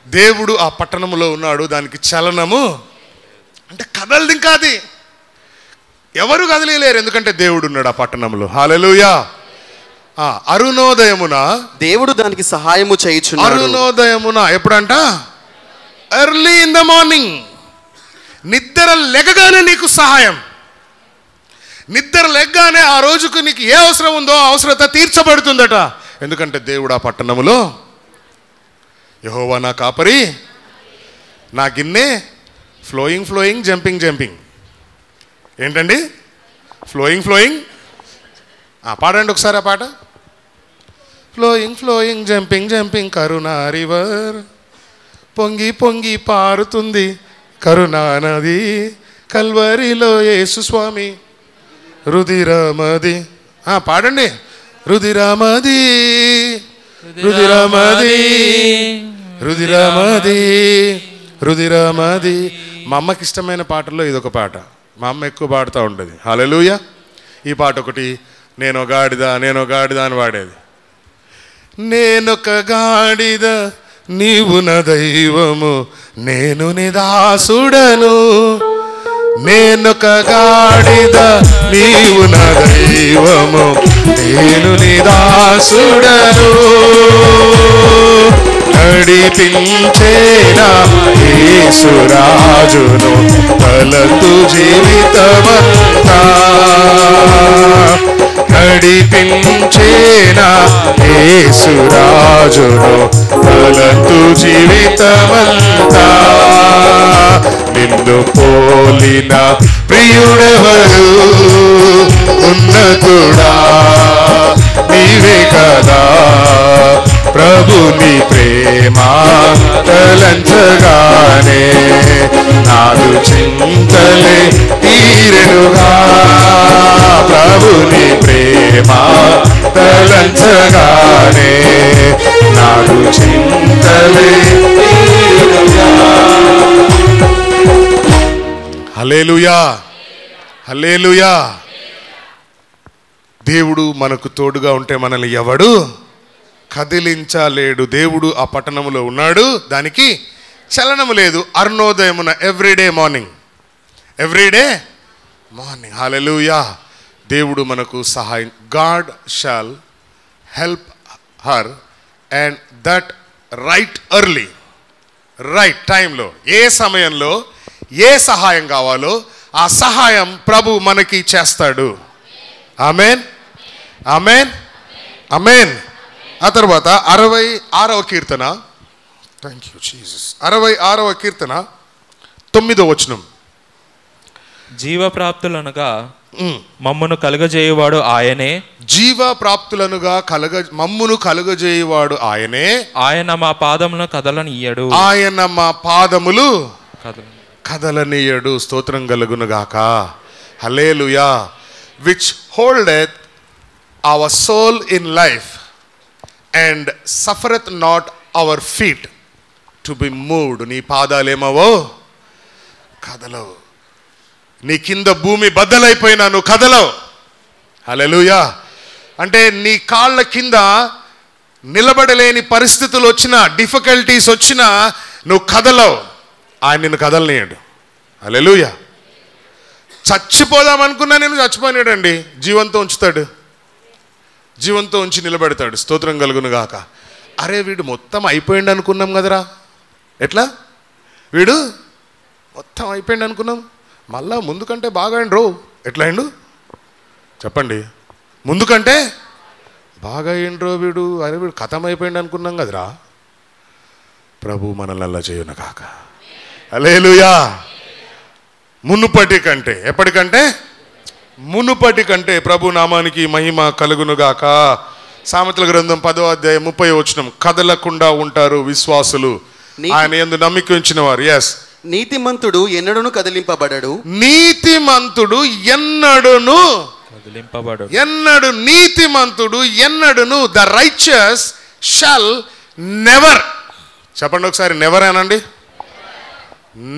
దేవుడు ఆ పట్టణంలో ఉన్నాడు, దానికి చలనము అంటే కదలదు. ఇంకా అది ఎవరు కదిలేలేరు, ఎందుకంటే దేవుడు ఉన్నాడు ఆ పట్టణంలో. హల్లెలూయా. అరుణోదయమున దేవుడు దానికి సహాయము చేయుచున్నాడు. అరుణోదయమున ఎప్పుడంట? Early in the morning. నిద్ర లెగగానే నీకు సహాయం. నిద్ర లెగ్గానే ఆ రోజుకు నీకు ఏ అవసరం ఉందో ఆ అవసరత తీర్చబడుతుందట. ఎందుకంటే దేవుడు ఆ పట్టణములో, యెహోవా నా కాపరి, నా గిన్నె ఫ్లోయింగ్ ఫ్లోయింగ్ జంపింగ్ జంపింగ్. ఏంటండి? Flowing flowing. పాడండి ఒకసారి ఆ పాట. ఫ్లోయింగ్ ఫ్లోయింగ్ జంపింగ్ జంపింగ్ కరుణా రివర్, పొంగి పొంగి పారుతుంది కరుణా నది, కల్వరిలో యేసు స్వామి రుధిరమది. పాడండి. రుధిరమది రుధిరమది రుధిరమది రుధిరమది. మా అమ్మకి ఇష్టమైన పాటల్లో ఇదొక పాట. మా అమ్మ ఎక్కువ పాడుతూ ఉంటుంది. హల్లెలూయా. ఈ పాట ఒకటి, నేను గాడిద అని పాడేది. నేనొక గాడిద నీవు నా దైవము, నేను నీ దాసుడను. నేనొక గాడిద నీవు నా దైవము, నేను నీ దాసుడను. నడిపించేనా యేసురాజును తలతు జీవితమంతా. నడిపించేనా యేసురాజును తలతు జీవితమంతా. నిన్ను పోలిన ప్రియుడెవరు, ఉన్నతుడా నీవే కదా. ప్రభుని ప్రేమ తలంచగానే నాదు చింతలే తీరెనుగా. ప్రభుని ప్రేమ తలంచగానే నాదు చింతలే తీరెనుగా. హల్లెలూయా, హల్లెలూయా. దేవుడు మనకు తోడుగా ఉంటే మనల్ని ఎవడు కదిలించలేడు. దేవుడు ఆ పట్టణంలో ఉన్నాడు, దానికి చలనము లేదు. అరుణోదయమున everyday morning, everyday morning. Hallelujah. దేవుడు మనకు సహాయం. God shall help her and that right early, right టైంలో, ఏ సమయంలో ఏ సహాయం కావాలో ఆ సహాయం ప్రభు మనకి చేస్తాడు. ఆమెన్, ఆమెన్, ఆమెన్. ఆ తర్వాత 66వ కీర్తన. Thank you Jesus. 66వ కీర్తన 9వ వచనం. జీవప్రాప్తులనుగా మమ్మును కలుగజేయువాడు ఆయనే. జీవప్రాప్తులనుగా మమ్మును కలుగజేయువాడు ఆయనే. ఆయన మా పాదములను కదలనీయడు. ఆయన మా పాదములు కదలనీయడు. స్తోత్రం కలుగునుగాక. హల్లెలూయా. Which holdeth our soul in life and suffereth not our feet to be moved. నీ పాదాలేమవో కదలవు. నీ కింద భూమి బద్దలైపోయినా నువ్వు కదలవు. హల్లెలూయా. అంటే నీ కాళ్ళ కింద నిలబడలేని పరిస్థితులు వచ్చినా, డిఫికల్టీస్ వచ్చినా నువ్వు కదలవు. ఆయన నిన్ను కదలనీయడు. హల్లెలూయా. చచ్చిపోదామనుకున్నా నేను చచ్చిపోయాడండి, జీవంతో ఉంచుతాడు, జీవంతో ఉంచి నిలబెడతాడు. స్తోత్రం కలుగును గాక. అరే వీడు మొత్తం అయిపోయింది అనుకున్నాం కదరా, ఎట్లా వీడు మొత్తం అయిపోయింది అనుకున్నాం, మళ్ళా ముందు కంటే బాగా అయిండ్రో. ఎట్లా అయిండు చెప్పండి? ముందు కంటే బాగా అయిండ్రో వీడు. అరే వీడు కథం అయిపోయింది అనుకున్నాం కదరా. ప్రభు మనల్ని అలా చేయును కాక. హల్లెలూయా. మునుపటి కంటే, ఎప్పటికంటే మునుపటి కంటే ప్రభు నామానికి మహిమ కలుగునుగాక. సామెతల గ్రంథం 10వ అధ్యాయం 30వ వచనం. కదలకుండా ఉంటారు విశ్వాసులు, ఆయన యందు నమ్మిక ఉంచిన వారు. ఎస్. నీతిమంతుడు ఎన్నడూను కదిలింపబడడు. నీతిమంతుడు ఎన్నడును కదిలింపబడు. ఎన్నడు నీతిమంతుడు ఎన్నడును. The righteous shall never. చెప్పండి ఒకసారి, నెవర్ అనండి.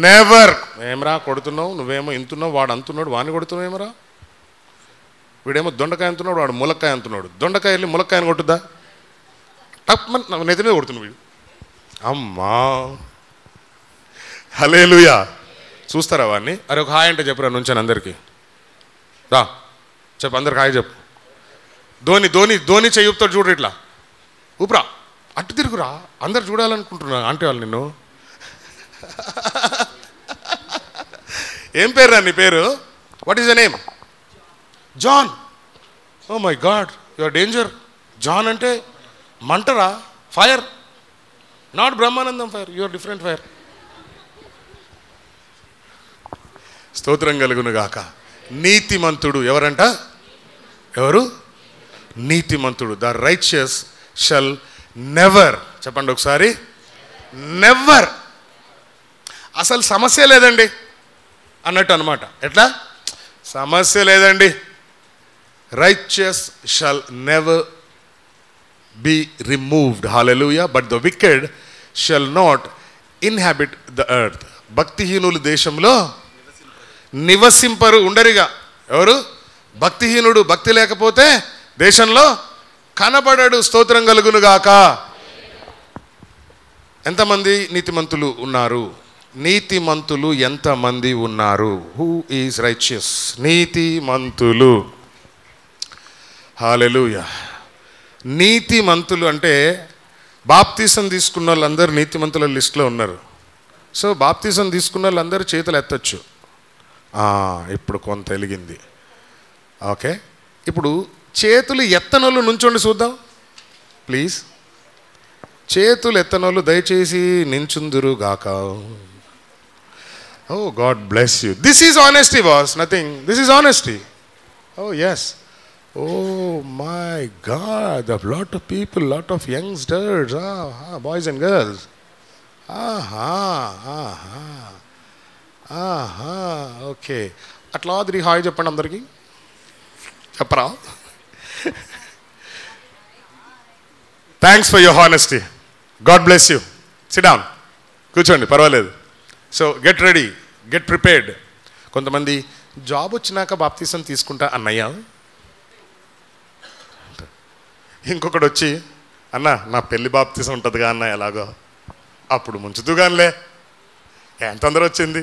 నెవర్. ఏమరా కొడుతున్నావు, నువ్వేమో ఇంతున్నావు, వాడు అంటున్నాడు, వాడిని కొడుతున్నావు ఏమరా. వీడేమో దొండకాయ అంటున్నాడు, వాడు ములక్కాయ అంటున్నాడు. దొండకాయ వెళ్ళి ములక్కాయని కొట్టుద్దా? టప్ నెత్తి మీద కొడుతున్నావు వీడు. అమ్మా హల్లెలూయా. చూస్తారా వాడిని? అరే ఒక హాయ్ అంటే చెప్పురా నుంచాను అందరికీ. రా చెప్పు, అందరికి హాయ్ చెప్పు. ధోని ధోని ధోని చెయ్యుతాడు చూడు, ఇట్లా ఊపురా, అటు తిరుగురా, అందరు చూడాలనుకుంటున్నా అంటే వాళ్ళు నిన్ను. ఏం పేరు రా నీ పేరు? What is the name? John. Oh my God, you are danger. John అంటే మంటరా, fire, not Brahmanandam fire, you are different fire. స్తోత్రం కలుగును గాక. నీతిమంతుడు ఎవరంట? ఎవరు? నీతిమంతుడు. ద రైచియస్ షల్ నెవర్, చెప్పండి ఒకసారి, నెవర్. అసలు సమస్య లేదండి అన్నట్టు అనమాట. ఎట్లా? సమస్య లేదండి. Righteous shall never be removed. Hallelujah. But the wicked shall not inhabit the earth. భక్తిహీనులు దేశంలో నివసింపరు, ఉండరిగా. ఎవరు? భక్తిహీనుడు. భక్తి లేకపోతే దేశంలో కనబడడు. స్తోత్రం కలుగును గాక. ఎంతమంది నీతిమంతులు ఉన్నారు? నీతిమంతులు ఎంతమంది ఉన్నారు? Who is righteous? నీతిమంతులు. హల్లెలూయా. నీతిమంతులు అంటే బాప్తీసం తీసుకున్న వాళ్ళందరూ నీతిమంతుల లిస్టులో ఉన్నారు. సో బాప్తీసం తీసుకున్న వాళ్ళందరూ చేతులు ఎత్తచ్చు. ఇప్పుడు కొంత వెలిగింది. ఓకే, ఇప్పుడు చేతులు ఎత్తనోళ్ళు నుంచోండి చూద్దాం ప్లీజ్. చేతులు ఎత్తనోళ్ళు దయచేసి నించుందురు గాక. Oh God bless you. This is honesty boss, nothing. This is honesty. Oh yes. Oh my God, a lot of people, lot of youngsters, boys and girls. Okay, అట్లా తిరిగి హాయ్ చెప్పండి అందరికీ. చెప్పరా? Thanks for your honesty. God bless you. SIT down, కూర్చోండి, పర్వాలేదు. So get ready, get prepared. కొంతమంది job వచ్చినాక baptism తీసుకుంటా అన్నయ్య. ఇంకొకటి వచ్చి అన్న నా పెళ్లి బాప్తీసం ఉంటుందిగా అన్న, ఎలాగో అప్పుడు ముంచుతూగానిలే. ఏం తొందర వచ్చింది?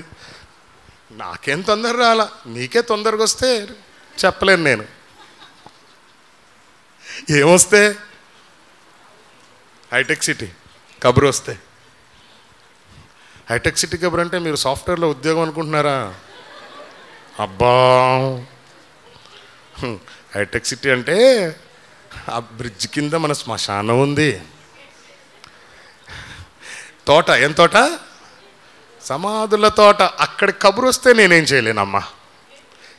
నాకేం తొందర రాలా, నీకే తొందరగా వస్తే చెప్పలేను నేను. ఏమొస్తే? హైటెక్ సిటీ కబురు వస్తే. హైటెక్ సిటీ కబురు అంటే మీరు సాఫ్ట్వేర్లో ఉద్యోగం అనుకుంటున్నారా? అబ్బా, హైటెక్ సిటీ అంటే ఆ బ్రిడ్జ్ కింద మన శ్మశానం ఉంది. తోట, ఏం తోట? సమాధుల తోట. అక్కడి కబురు వస్తే నేనేం చేయలేనమ్మా.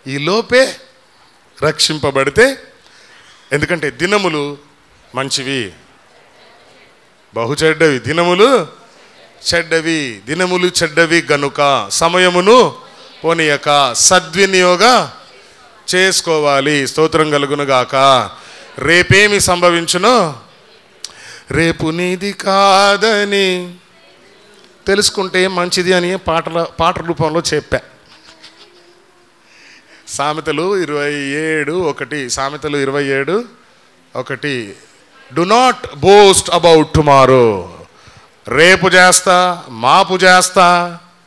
ఈ లోపే రక్షింపబడితే, ఎందుకంటే దినములు మంచివి, బహు చెడ్డవి. దినములు చెడ్డవి, దినములు చెడ్డవి గనుక సమయమును పోనీయక సద్వినియోగ చేసుకోవాలి. స్తోత్రం కలుగును గాక. రేపేమి సంభవించునో రేపు నీది కాదని తెలుసుకుంటే మంచిది అని పాట రూపంలో చెప్పా. సామెతలు 27:1. సామెతలు 27:1. Do not boast about tomorrow. రేపు చేస్తా, మాపు చేస్తా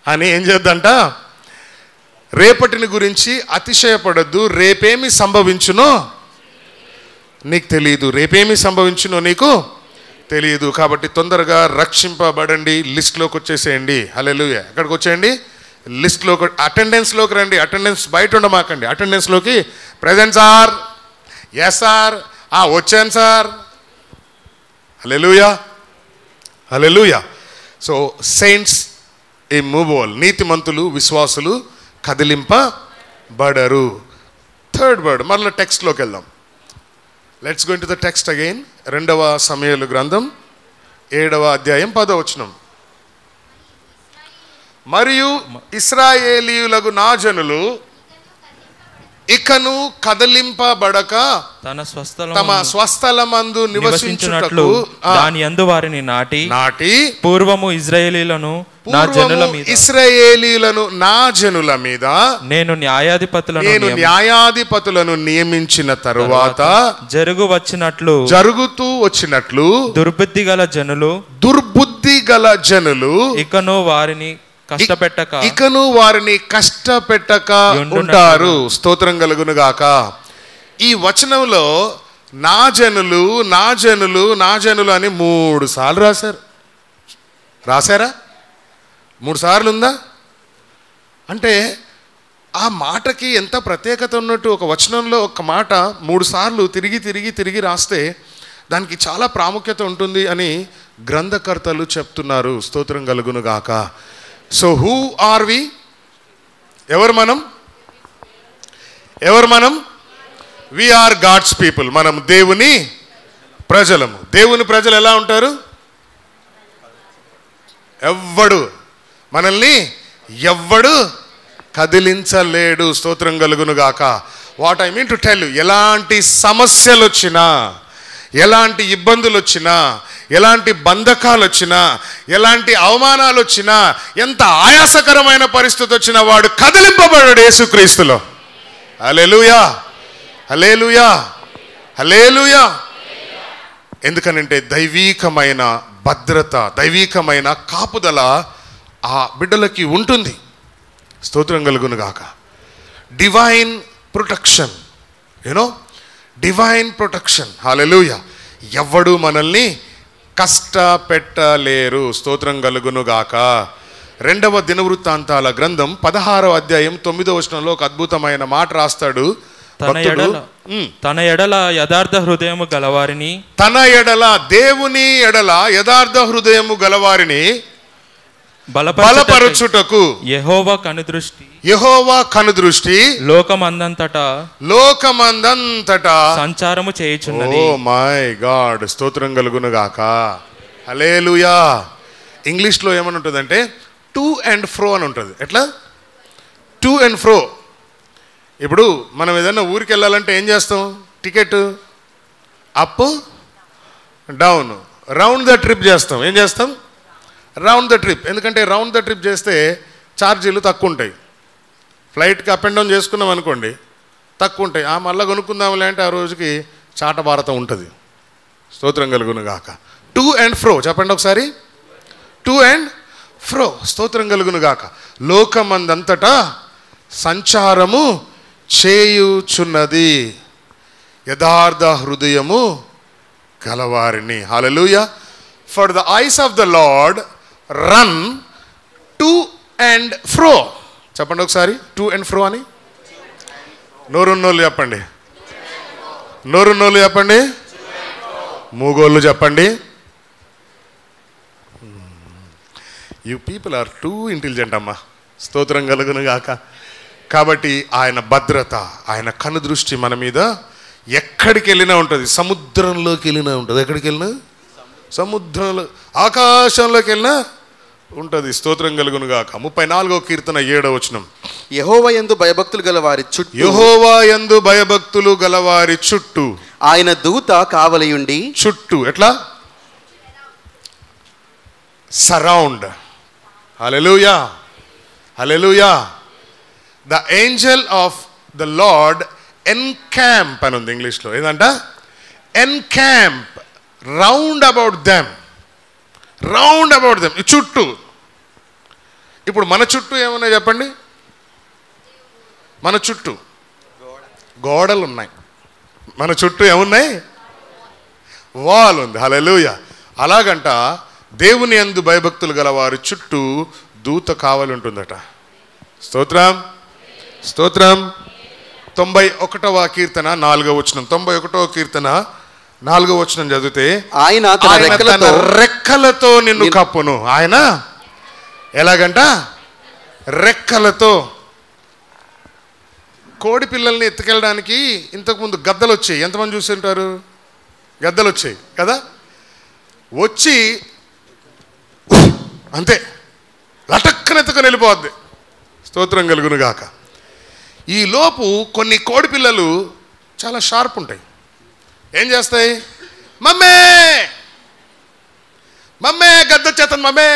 అని ఏం చేద్దంట? రేపటిని గురించి అతిశయపడద్దు. రేపేమి సంభవించునో నీకు తెలియదు. రేపేమి సంభవించునో నీకు తెలియదు. కాబట్టి తొందరగా రక్షింపబడండి. లిస్ట్లోకి వచ్చేసేయండి. హల్లెలూయా. ఎక్కడికి వచ్చేయండి? లిస్ట్లోకి, అటెండెన్స్లోకి రండి. అటెండెన్స్ బయట ఉండమాకండి. అటెండెన్స్లోకి ప్రెజెంట్ సార్, ఎస్ సార్, వచ్చాను సార్. హల్లెలూయా, హల్లెలూయా. So saints immovable. నీతిమంతులు, విశ్వాసులు కదిలింపబడరు. Third word. మరలా టెక్స్ట్లోకి వెళ్దాం. Let's go into the text again. 2వ సమూయేలు గ్రంథం 7వ అధ్యాయం 10వ వచనం. మరియు ఇశ్రాయేలీయులకు నా జనులు ఇకను కదలింపబడక తమ స్వస్థలమందు నివసించుటకు దాని యందు వారిని నాటి పూర్వము ఇశ్రాయేలీయులను నా జనుల మీద నేను న్యాయాధిపతులను నియమించిన తరువాత జరుగుతూ వచ్చినట్లు దుర్బుద్ధి బుద్ధి గల జనులు ఇకను వారిని కష్టపెట్టక ఉంటారు. స్తోత్రం కలుగును గాక. ఈ వచనంలో నా జనులు నా జనులు నా జనులు అని 3 సార్లు రాశారా? 3 సార్లు ఉందా? అంటే ఆ మాటకి ఎంత ప్రత్యేకత ఉన్నట్టు, ఒక వచనంలో ఒక మాట 3 సార్లు తిరిగి రాస్తే దానికి చాలా ప్రాముఖ్యత ఉంటుంది అని గ్రంథకర్తలు చెప్తున్నారు. స్తోత్రం కలుగును గాక. So who are we? ఎవరు మనం? We are God's people. మనం దేవుని ప్రజలము. దేవుని ప్రజలు ఎలా ఉంటారు? మనల్ని ఎవ్వడు కదిలించలేడు. స్తోత్రం కలుగును గాక. What I mean to tell you, ఎలాంటి సమస్యలు వచ్చినా, ఎలాంటి ఇబ్బందులు వచ్చినా, ఎలాంటి బంధకాలు వచ్చినా, ఎలాంటి అవమానాలు వచ్చినా, ఎంత ఆయాసకరమైన పరిస్థితి వచ్చినా వాడు కదిలింపబడాడు యేసుక్రీస్తులో. హల్లెలూయా, హల్లెలూయా, హల్లెలూయా. ఎందుకనంటే దైవీకమైన భద్రత, దైవీకమైన కాపుదల ఆ బిడ్డలకి ఉంటుంది. స్తోత్రం కలుగును గాక. Divine protection, divine protection. హల్లెలూయా. ఎవ్వడు మనల్ని కష్టపెట్టలేరు. స్తోత్రం కలుగును గాక. 2వ దినవృత్తాంతాల గ్రంథం 16వ అధ్యాయం 9వ వచనంలో ఒక అద్భుతమైన మాట రాస్తాడు. తన ఎడల యథార్థ హృదయము గలవారిని, దేవుని ఎడల యథార్థ హృదయము గలవారిని బలపరచుటకు యెహోవా కనుదృష్టి లోకమందంతటా సంచారము చేయుచున్నది. ఓ మై గాడ్. స్తోత్రం కలుగును గాక. హల్లెలూయా. ఇంగ్లీష్లో ఏమని ఉంటుందంటే టు అండ్ ఫ్రో అని ఉంటుంది. ఎట్లా? To and ఫ్రో. ఇప్పుడు మనం ఏదైనా ఊరికి వెళ్ళాలంటే ఏం చేస్తాం? Ticket up down, round the trip చేస్తాం. ఏం చేస్తాం? Round the trip. ఎందుకంటే రౌండ్ ద ట్రిప్ చేస్తే ఛార్జీలు తక్కువ ఉంటాయి. ఫ్లైట్కి అప్ అండ్ డౌన్ చేసుకున్నాం అనుకోండి, తక్కువ ఉంటాయి. మళ్ళీ కొనుక్కుందాంలే అంటే ఆ రోజుకి చాట భారతం ఉంటుంది. స్తోత్రం కలుగును గాక. టు అండ్ ఫ్రో చెప్పండి ఒకసారి. To and fro. స్తోత్రం కలుగును గాక. లోకమందంతటా సంచారము చేయుచున్నది యథార్థ హృదయము గలవారిని. హల్లెలూయా. For the eyes of the Lord run to and fro. చెప్పండి ఒకసారి టు అండ్ ఫ్రో అని. నోరున్నోళ్ళు చెప్పండి, నోరున్నోళ్ళు చెప్పండి, మూగోళ్ళు చెప్పండి. You people are too intelligent అమ్మా. స్తోత్రం కలుగును గాక. కాబట్టి ఆయన భద్రత, ఆయన కనుదృష్టి మన మీద ఎక్కడికి వెళ్ళినా ఉంటుంది. సముద్రంలోకి వెళ్ళినా ఉంటుంది. ఎక్కడికి వెళ్ళినా? సముద్రంలో, ఆకాశంలోకి వెళ్ళినా ఉంటుంది. స్తోత్రం కలుగును గాక. 34వ కీర్తన 7వ వచనం. యెహోవా యందు భయభక్తులు గలవారి చుట్టూ ఆయన దూత కావలియుండి. చుట్టూ ఎట్లా? సరౌండ్. హల్లెలూయా, హల్లెలూయా. The angel of the Lord encamp అని ఉంది ఇంగ్లీష్లో. ఏదంట? Encamp round about them, round about them. చుట్టూ. ఇప్పుడు మన చుట్టూ ఏమున్నాయి చెప్పండి? మన చుట్టూ గోడలు ఉన్నాయి. మన చుట్టూ ఏమున్నాయి? వాల్ ఉంది. హల్లెలూయా. అలాగంట దేవుని యందు భయభక్తులు గల వారి చుట్టూ దూత కావలి ఉంటుందట. స్తోత్రం, స్తోత్రం. 91వ కీర్తన 4వ వచనం. 91వ కీర్తన 4వ వచనం చదివితే, ఆయన తన రెక్కలతో నిన్ను కప్పును. ఆయన ఎలాగంట? రెక్కలతో. కోడి పిల్లల్ని ఎత్తుకెళ్ళడానికి ఇంతకుముందు గద్దలు వచ్చాయి. ఎంతమంది చూసి ఉంటారు? గద్దలు వచ్చాయి కదా. వచ్చి అంతే లటక్కన ఎత్తుకొని వెళ్ళిపోద్ది. స్తోత్రం కలుగును గాక. ఈ లోపు కొన్ని కోడి పిల్లలు చాలా షార్ప్ ఉంటాయి. ఏం చేస్తాయి? మమ్మే మమ్మే గద్ద చేతను మమ్మే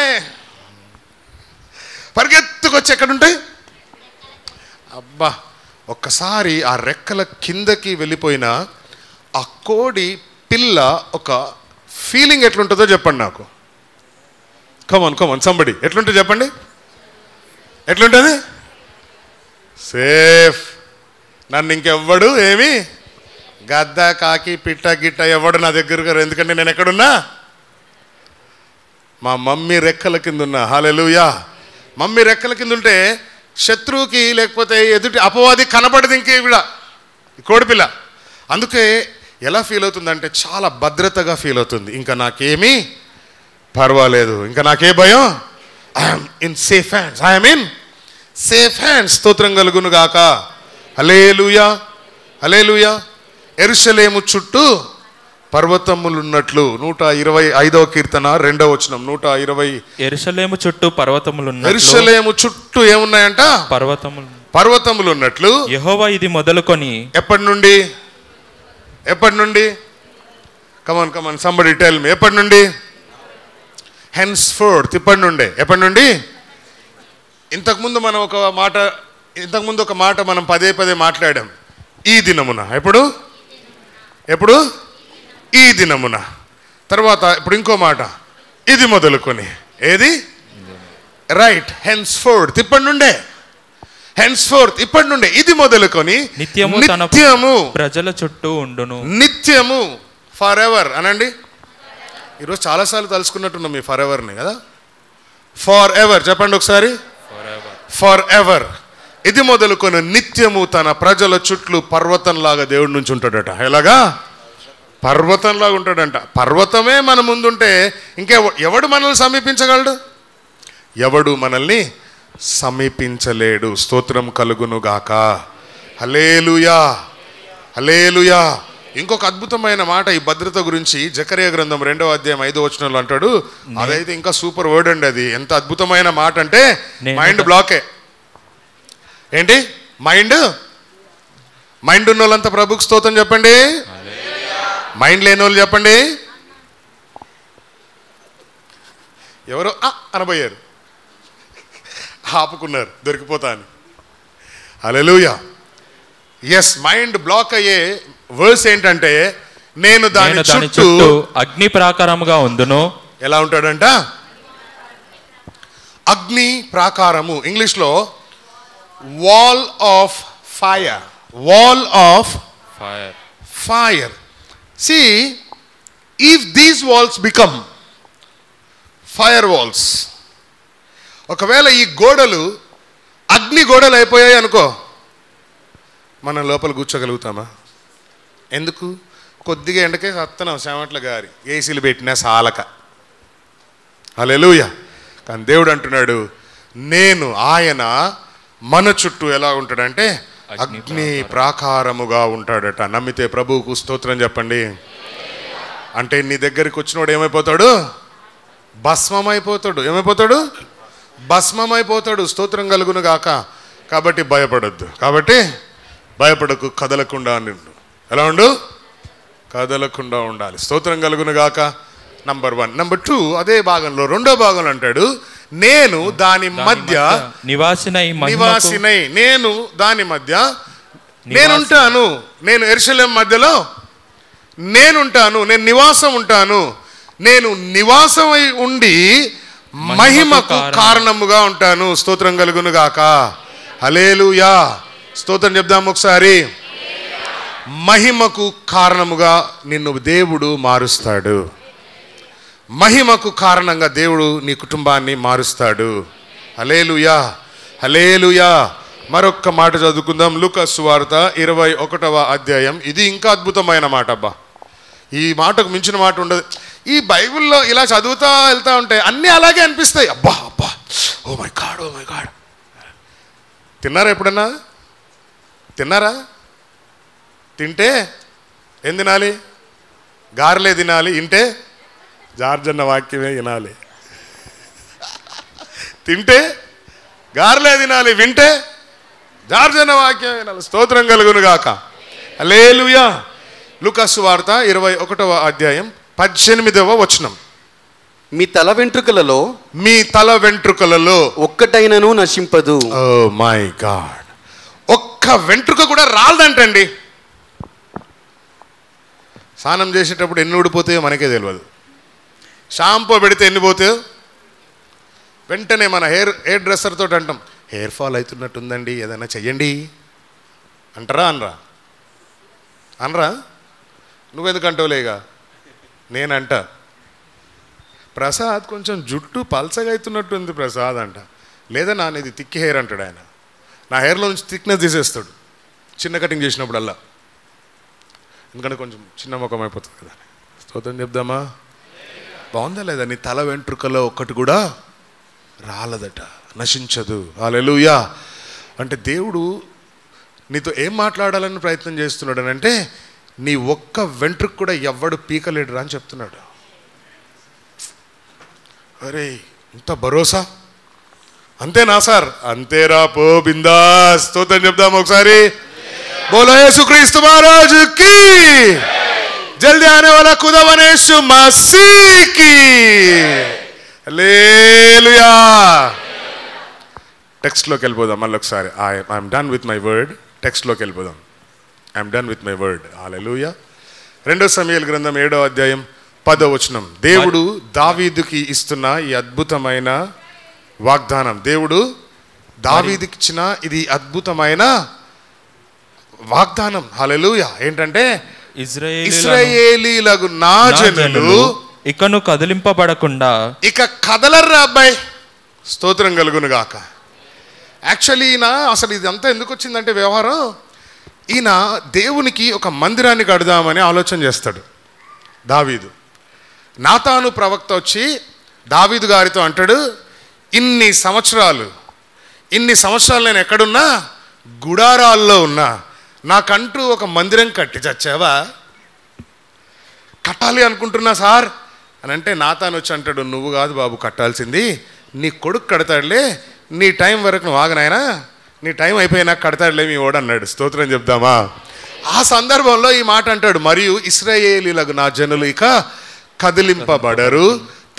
పరిగెత్తుకొచ్చి ఎక్కడుంటాయి? అబ్బా, ఒక్కసారి ఆ రెక్కల కిందకి వెళ్ళిపోయిన ఆ కోడి పిల్ల ఒక ఫీలింగ్ ఎట్లుంటుందో చెప్పండి నాకు. కమాన్ సంబడి. ఎట్లుంటుంది చెప్పండి, ఎట్లుంటుంది? సేఫ్. నన్ను ఇంకెవ్వడు ఏమి గద్ద కాకి పిట్ట గిట్ట ఎవడు నా దగ్గరకు రారు. ఎందుకంటే నేను ఎక్కడున్నా? మా మమ్మీ రెక్కల కింద ఉన్నా. హల్లెలూయా. మమ్మీ రెక్కల కింద ఉంటే శత్రువుకి లేకపోతే ఎదుటి అపవాది కనపడదు. ఇంకే కోడిపిల్ల. అందుకే ఎలా ఫీల్ అవుతుందంటే చాలా భద్రతగా ఫీల్ అవుతుంది. ఇంకా నాకేమీ పర్వాలేదు, ఇంకా నాకే భయం. I'm in safe hands, I'm in safe hands. స్తోత్రం కలుగును గాక. హల్లెలూయా, హల్లెలూయా. యెరూషలేము చుట్టూ పర్వతములున్నట్లు 125వ కీర్తన 2వ వచనం. 120. యెరూషలేము చుట్టూ పర్వతములున్నట్లు. యెరూషలేము చుట్టూ ఏమున్నాయంట? పర్వతములు ఉన్నట్లు. యెహోవా ఇది మొదలుకొని ఎప్పటి నుండి? ఎప్పటి నుండి? కమాన్ సంబడి టెల్ మీ. ఎప్పటి నుండి? Hence fourth. ఇప్పటి నుండే. ఎప్పటి నుండి? ఇంతకుముందు ఒక మాట మనం పదే మాట్లాడాం. ఈ దినమున. ఎప్పుడు? ఈ దినమున. తర్వాత ఇప్పుడు ఇంకో మాట, ఇది మొదలుకొని. ఏది? రైట్. Hence fourth. ఇప్పటి నుండే. Hence fourth. ఇప్పటి నుండే. ఇది మొదలుకొని నిత్యము ప్రజల చుట్టూ ఉండును. నిత్యము. ఫర్ ఎవర్ అనండి. ఈరోజు చాలాసార్లు తలుసుకున్నట్టున్నాం మీ ఫర్ ఎవర్ని కదా. ఫర్ ఎవర్ చెప్పండి ఒకసారి. For ever. ఇది మొదలుకొని నిత్యము తన ప్రజల చుట్టూ పర్వతంలాగా దేవుడి నుంచి ఉంటాడట. ఎలాగా? పర్వతంలాగా ఉంటాడంట. పర్వతమే మన ముందుంటే ఎవడు మనల్ని సమీపించగలడు? ఎవడు మనల్ని సమీపించలేడు. స్తోత్రం కలుగును గాక. హల్లెలూయా, హల్లెలూయా. ఇంకొక అద్భుతమైన మాట ఈ భద్రత గురించి జకరియా గ్రంథం 2వ అధ్యాయం 5వ వచనంలో అంటాడు. అదైతే ఇంకా సూపర్ వర్డ్ అండి. అది ఎంత అద్భుతమైన మాట అంటే మైండ్ బ్లాకే. ఏంటి? మైండ్ ఉన్న వాళ్ళంతా ప్రభుకి స్తోత్రం చెప్పండి. మైండ్ లేని వాళ్ళు చెప్పండి. ఎవరో అనబోయారు, ఆపుకున్నారు దొరికిపోతా అని. హల్లెలూయా. ఎస్, మైండ్ బ్లాక్ అయ్యే వర్స్ ఏంటంటే నేను దాని చుట్టూ అగ్ని ప్రాకారముగా ఉండును. ఎలా ఉంటాడంట? అగ్ని ప్రాకారము. ఇంగ్లీష్లో wall of fire. Wall of fire. See, if these walls become fire walls, ఒకవేళ ఈ గోడలు అగ్ని గోడలు అయిపోయాయి అనుకో, మనం లోపల కూర్చోగలుగుతామా? ఎందుకు? కొద్దిగా ఎండకే సత్తనం శామట్ల గారి ఏసీలు పెట్టినా సాలక. హల్లెలూయా. కానీ దేవుడు అంటున్నాడు, ఆయన మన చుట్టూ ఎలా ఉంటాడంటే అగ్ని ప్రాకారముగా ఉంటాడట. నమ్మితే ప్రభువుకు స్తోత్రం చెప్పండి. అంటే నీ దగ్గరికి వచ్చినోడు ఏమైపోతాడు? భస్మమైపోతాడు. ఏమైపోతాడు? భస్మమైపోతాడు. స్తోత్రం కలుగును గాక. కాబట్టి భయపడకు, కదలకుండా ఉండు. ఎలా ఉండు? కదలకుండా ఉండాలి. స్తోత్రం కలుగును గాక. నంబర్ 1. నంబర్ 2, అదే భాగంలో 2వ భాగంలో అంటాడు, నేను దాని మధ్య నివాసినై. నేను దాని మధ్య నేనుంటాను. నేను యెరూషలేము మధ్యలో నేనుంటాను. నేను నివాసం ఉంటాను. నేను నివాసమై ఉండి మహిమకు కారణముగా ఉంటాను. స్తోత్రం కలుగును గాక. హల్లెలూయా. స్తోత్రం చెప్దాం ఒకసారి. మహిమకు కారణముగా నిన్ను దేవుడు మారుస్తాడు. మహిమకు కారణంగా దేవుడు నీ కుటుంబాన్ని మారుస్తాడు. హల్లెలూయా, హల్లెలూయా. మరొక్క మాట చదువుకుందాం. లూకా సువార్త 21వ అధ్యాయం. ఇది ఇంకా అద్భుతమైన మాట. అబ్బా, ఈ మాటకు మించిన మాట ఉండదు. ఈ బైబిల్లో ఇలా చదువుతా వెళ్తా ఉంటే అన్నీ అలాగే అనిపిస్తాయి. అబ్బా, ఓ మై గాడ్. తిన్నారా ఎప్పుడన్నా? తిన్నారా? తింటే ఏం తినాలి? గారెలే తినాలి. ఇంటే జార్జన్న వాక్యమే వినాలి. తింటే గారెలే తినాలి, వింటే జార్జన్న వాక్యం వినాలి. స్తోత్రం కలుగును గాక. హల్లెలూయా. లూకా సువార్త 21వ అధ్యాయం 18వ వచనం. మీ తల వెంట్రుకలలో ఒక్కటైనను నశింపదు. ఓ మై గాడ్. ఒక్క వెంట్రుక కూడా రాలదంటండి. స్నానం చేసేటప్పుడు ఎన్ని ఊడిపోతాయో మనకే తెలియదు. షాంపూ పెడితే ఎన్ని పోతాయో వెంటనే మన హెయిర్ డ్రెస్సర్ తోటి అంటాం, హెయిర్ ఫాల్ అవుతున్నట్టుందండి, ఏదైనా చెయ్యండి అంటారా? అనరా? నువ్వెందుకు అంటావులేగా, నేనంట. ప్రసాద్ కొంచెం జుట్టు పల్చగా అవుతున్నట్టుంది ప్రసాద్ అంట. లేదా నాది థిక్ హెయిర్ అంటాడు ఆయన. నా హెయిర్లో నుంచి థిక్నెస్ తీసేస్తాడు చిన్న కటింగ్ చేసినప్పుడల్లా, ఎందుకంటే కొంచెం చిన్న ముఖం అయిపోతుంది కదా. స్తోత్రం చెప్దామా? బాగుందా లేదా? నీ తల వెంట్రుకలో ఒక్కటి కూడా రాలదట, నశించదు. హల్లెలూయా. అంటే దేవుడు నీతో ఏం మాట్లాడాలని ప్రయత్నం చేస్తున్నాడు అని అంటే, నీ ఒక్క వెంట్రుకు కూడా ఎవ్వడు పీకలేడురా అని చెప్తున్నాడు. అరే ఇంత భరోసా, అంతేనా సార్? అంతేరా పో బిందాస్. స్తోత్రం చెప్దాం ఒకసారి. బోలో యేసుక్రీస్తు మహారాజుకి, జల్దీ ఆనే వాలా ఖుదా యేసు మసీహ్కి. హల్లెలూయా. టెక్స్ట్లోకి వెళ్ళిపోదాం మళ్ళీ ఒకసారి. I'm done with my word. టెక్స్ట్లోకి వెళ్ళిపోదాం. I'm done with my word. హల్లెలూయా. 2 సమూయేలు గ్రంథం 7వ అధ్యాయం 10వ వచనం. దేవుడు దావీదుకి ఇస్తున్న ఈ అద్భుతమైన వాగ్దానం, దేవుడు దావీదుకి ఇచ్చిన ఇది అద్భుతమైన వాగ్దానం. హల్లెలూయా. ఏంటంటే, ఇశ్రాయేలీలకు నా జనులు ఇకను కదిలింపబడకుండా ఇక కదలర్రా అబ్బాయి. స్తోత్రం కలుగును గాక. యాక్చువల్లీ ఈయన అసలు ఇదంతా ఎందుకు వచ్చిందంటే వ్యవహారం, ఈయన దేవునికి ఒక మందిరాన్ని కడదామని ఆలోచన చేస్తాడు దావీదు. నాతాను ప్రవక్త వచ్చి దావీదు గారితో అంటాడు, ఇన్ని సంవత్సరాలు నేను ఎక్కడున్నా? గుడారాల్లో ఉన్నా. నాకంటూ ఒక మందిరం కట్టి చచ్చావా? కట్టాలి అనుకుంటున్నా సార్ అని అంటే, నాతాను వచ్చి అంటాడు, నువ్వు కాదు బాబు కట్టాల్సింది, నీ కొడుకు కడతాడులే, నీ టైం వరకు నువ్వు ఆగనాయనా, నీ టైం అయిపోయినా కడతాడులే మీ ఓడు అన్నాడు. స్తోత్రం చెప్దామా? ఆ సందర్భంలో ఈ మాట అంటాడు, మరియు ఇశ్రాయేలీలకు నా జనులు ఇక కదిలింపబడరు,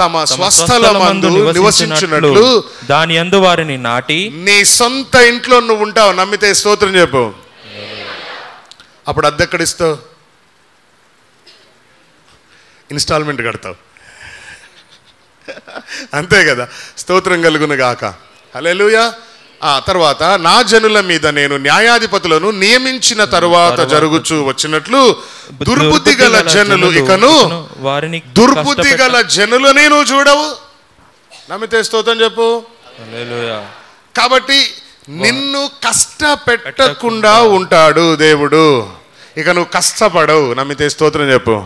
తమ స్వస్థలమందు నివసించున్నట్లు దాని యందు వారిని నాటి. నీ సొంత ఇంట్లో నువ్వు ఉంటావు. నమ్మితే స్తోత్రం చెప్పు. అప్పుడు అద్దెక్కడిస్తావు? ఇన్స్టాల్మెంట్ కడతావు, అంతే కదా. స్తోత్రం కలుగును గాక. హల్లెలూయా. ఆ తర్వాత, నా జనుల మీద నేను న్యాయాధిపతులను నియమించిన తరువాత జరుగుచూ వచ్చినట్లు దుర్బుద్ధి గల జనులు ఇకను వారిని దుర్బుద్ధి గల జనులు నేను చూడవు. నమ్మితే స్తోత్రం చెప్పు. హల్లెలూయా. కాబట్టి నిన్ను కష్టపెట్టకుండా ఉంటాడు దేవుడు. ఇక నువ్వు కష్టపడవు. నమ్మితే స్తోత్రం చెప్పు.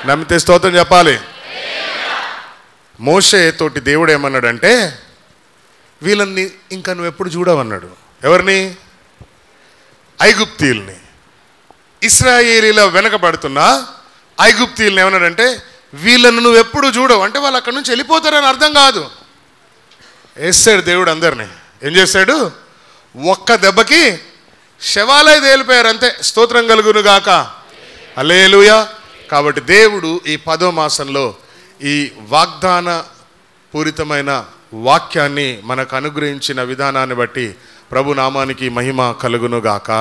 నమ్మితే స్తోత్రం చెప్పాలి. మోషే తోటి దేవుడు ఏమన్నాడంటే, వీళ్ళని ఇంకా నువ్వు ఎప్పుడు చూడవన్నాడు. ఎవరిని? ఐగుప్తీయుల్ని. ఇశ్రాయేలీల వెనకబడుతున్న ఐగుప్తీయుల్ని ఏమన్నాడంటే, వీళ్ళను నువ్వు ఎప్పుడు చూడవు. అంటే వాళ్ళు అక్కడి నుంచి వెళ్ళిపోతారని అర్థం కాదు. వేస్తాడు దేవుడు అందరినీ. ఏం చేశాడు? ఒక్క దెబ్బకి శవాలై తేలిపోయారు, అంతే. స్తోత్రం కలుగును గాక. హల్లెలూయా. కాబట్టి దేవుడు ఈ 10వ మాసంలో ఈ వాగ్దాన పూరితమైన వాక్యాన్ని మనకు అనుగ్రహించిన విధానాన్ని బట్టి ప్రభు నామానికి మహిమ కలుగును గాక.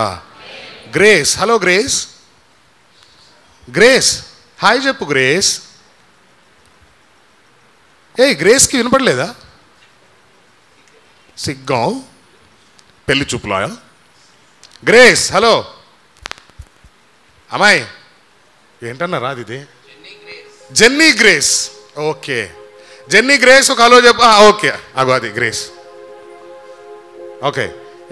Grace. Hello grace. Grace hi చెప్పు. గ్రేస్. గ్రేస్కి వినపడలేదా? సిగ్గాం పెళ్లి చూపులాయా? గ్రేస్ హలో అమ్మాయి ఏంటన్నారా? ఇది jenny grace. Okay, jenny grace. ఒక హలో చెప్పు. ఓకే, అగో అది గ్రేస్. ఓకే,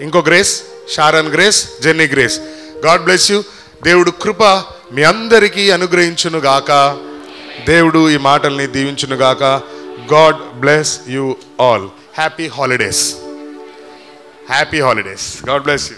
ఇంకో grace, Sharon grace, jenny grace. God bless you. దేవుడు కృప మీ అందరికీ అనుగ్రహించును గాక. దేవుడు ఈ మాటల్ని దీవించును గాక. God bless you all. Happy holidays. Happy holidays. God bless you.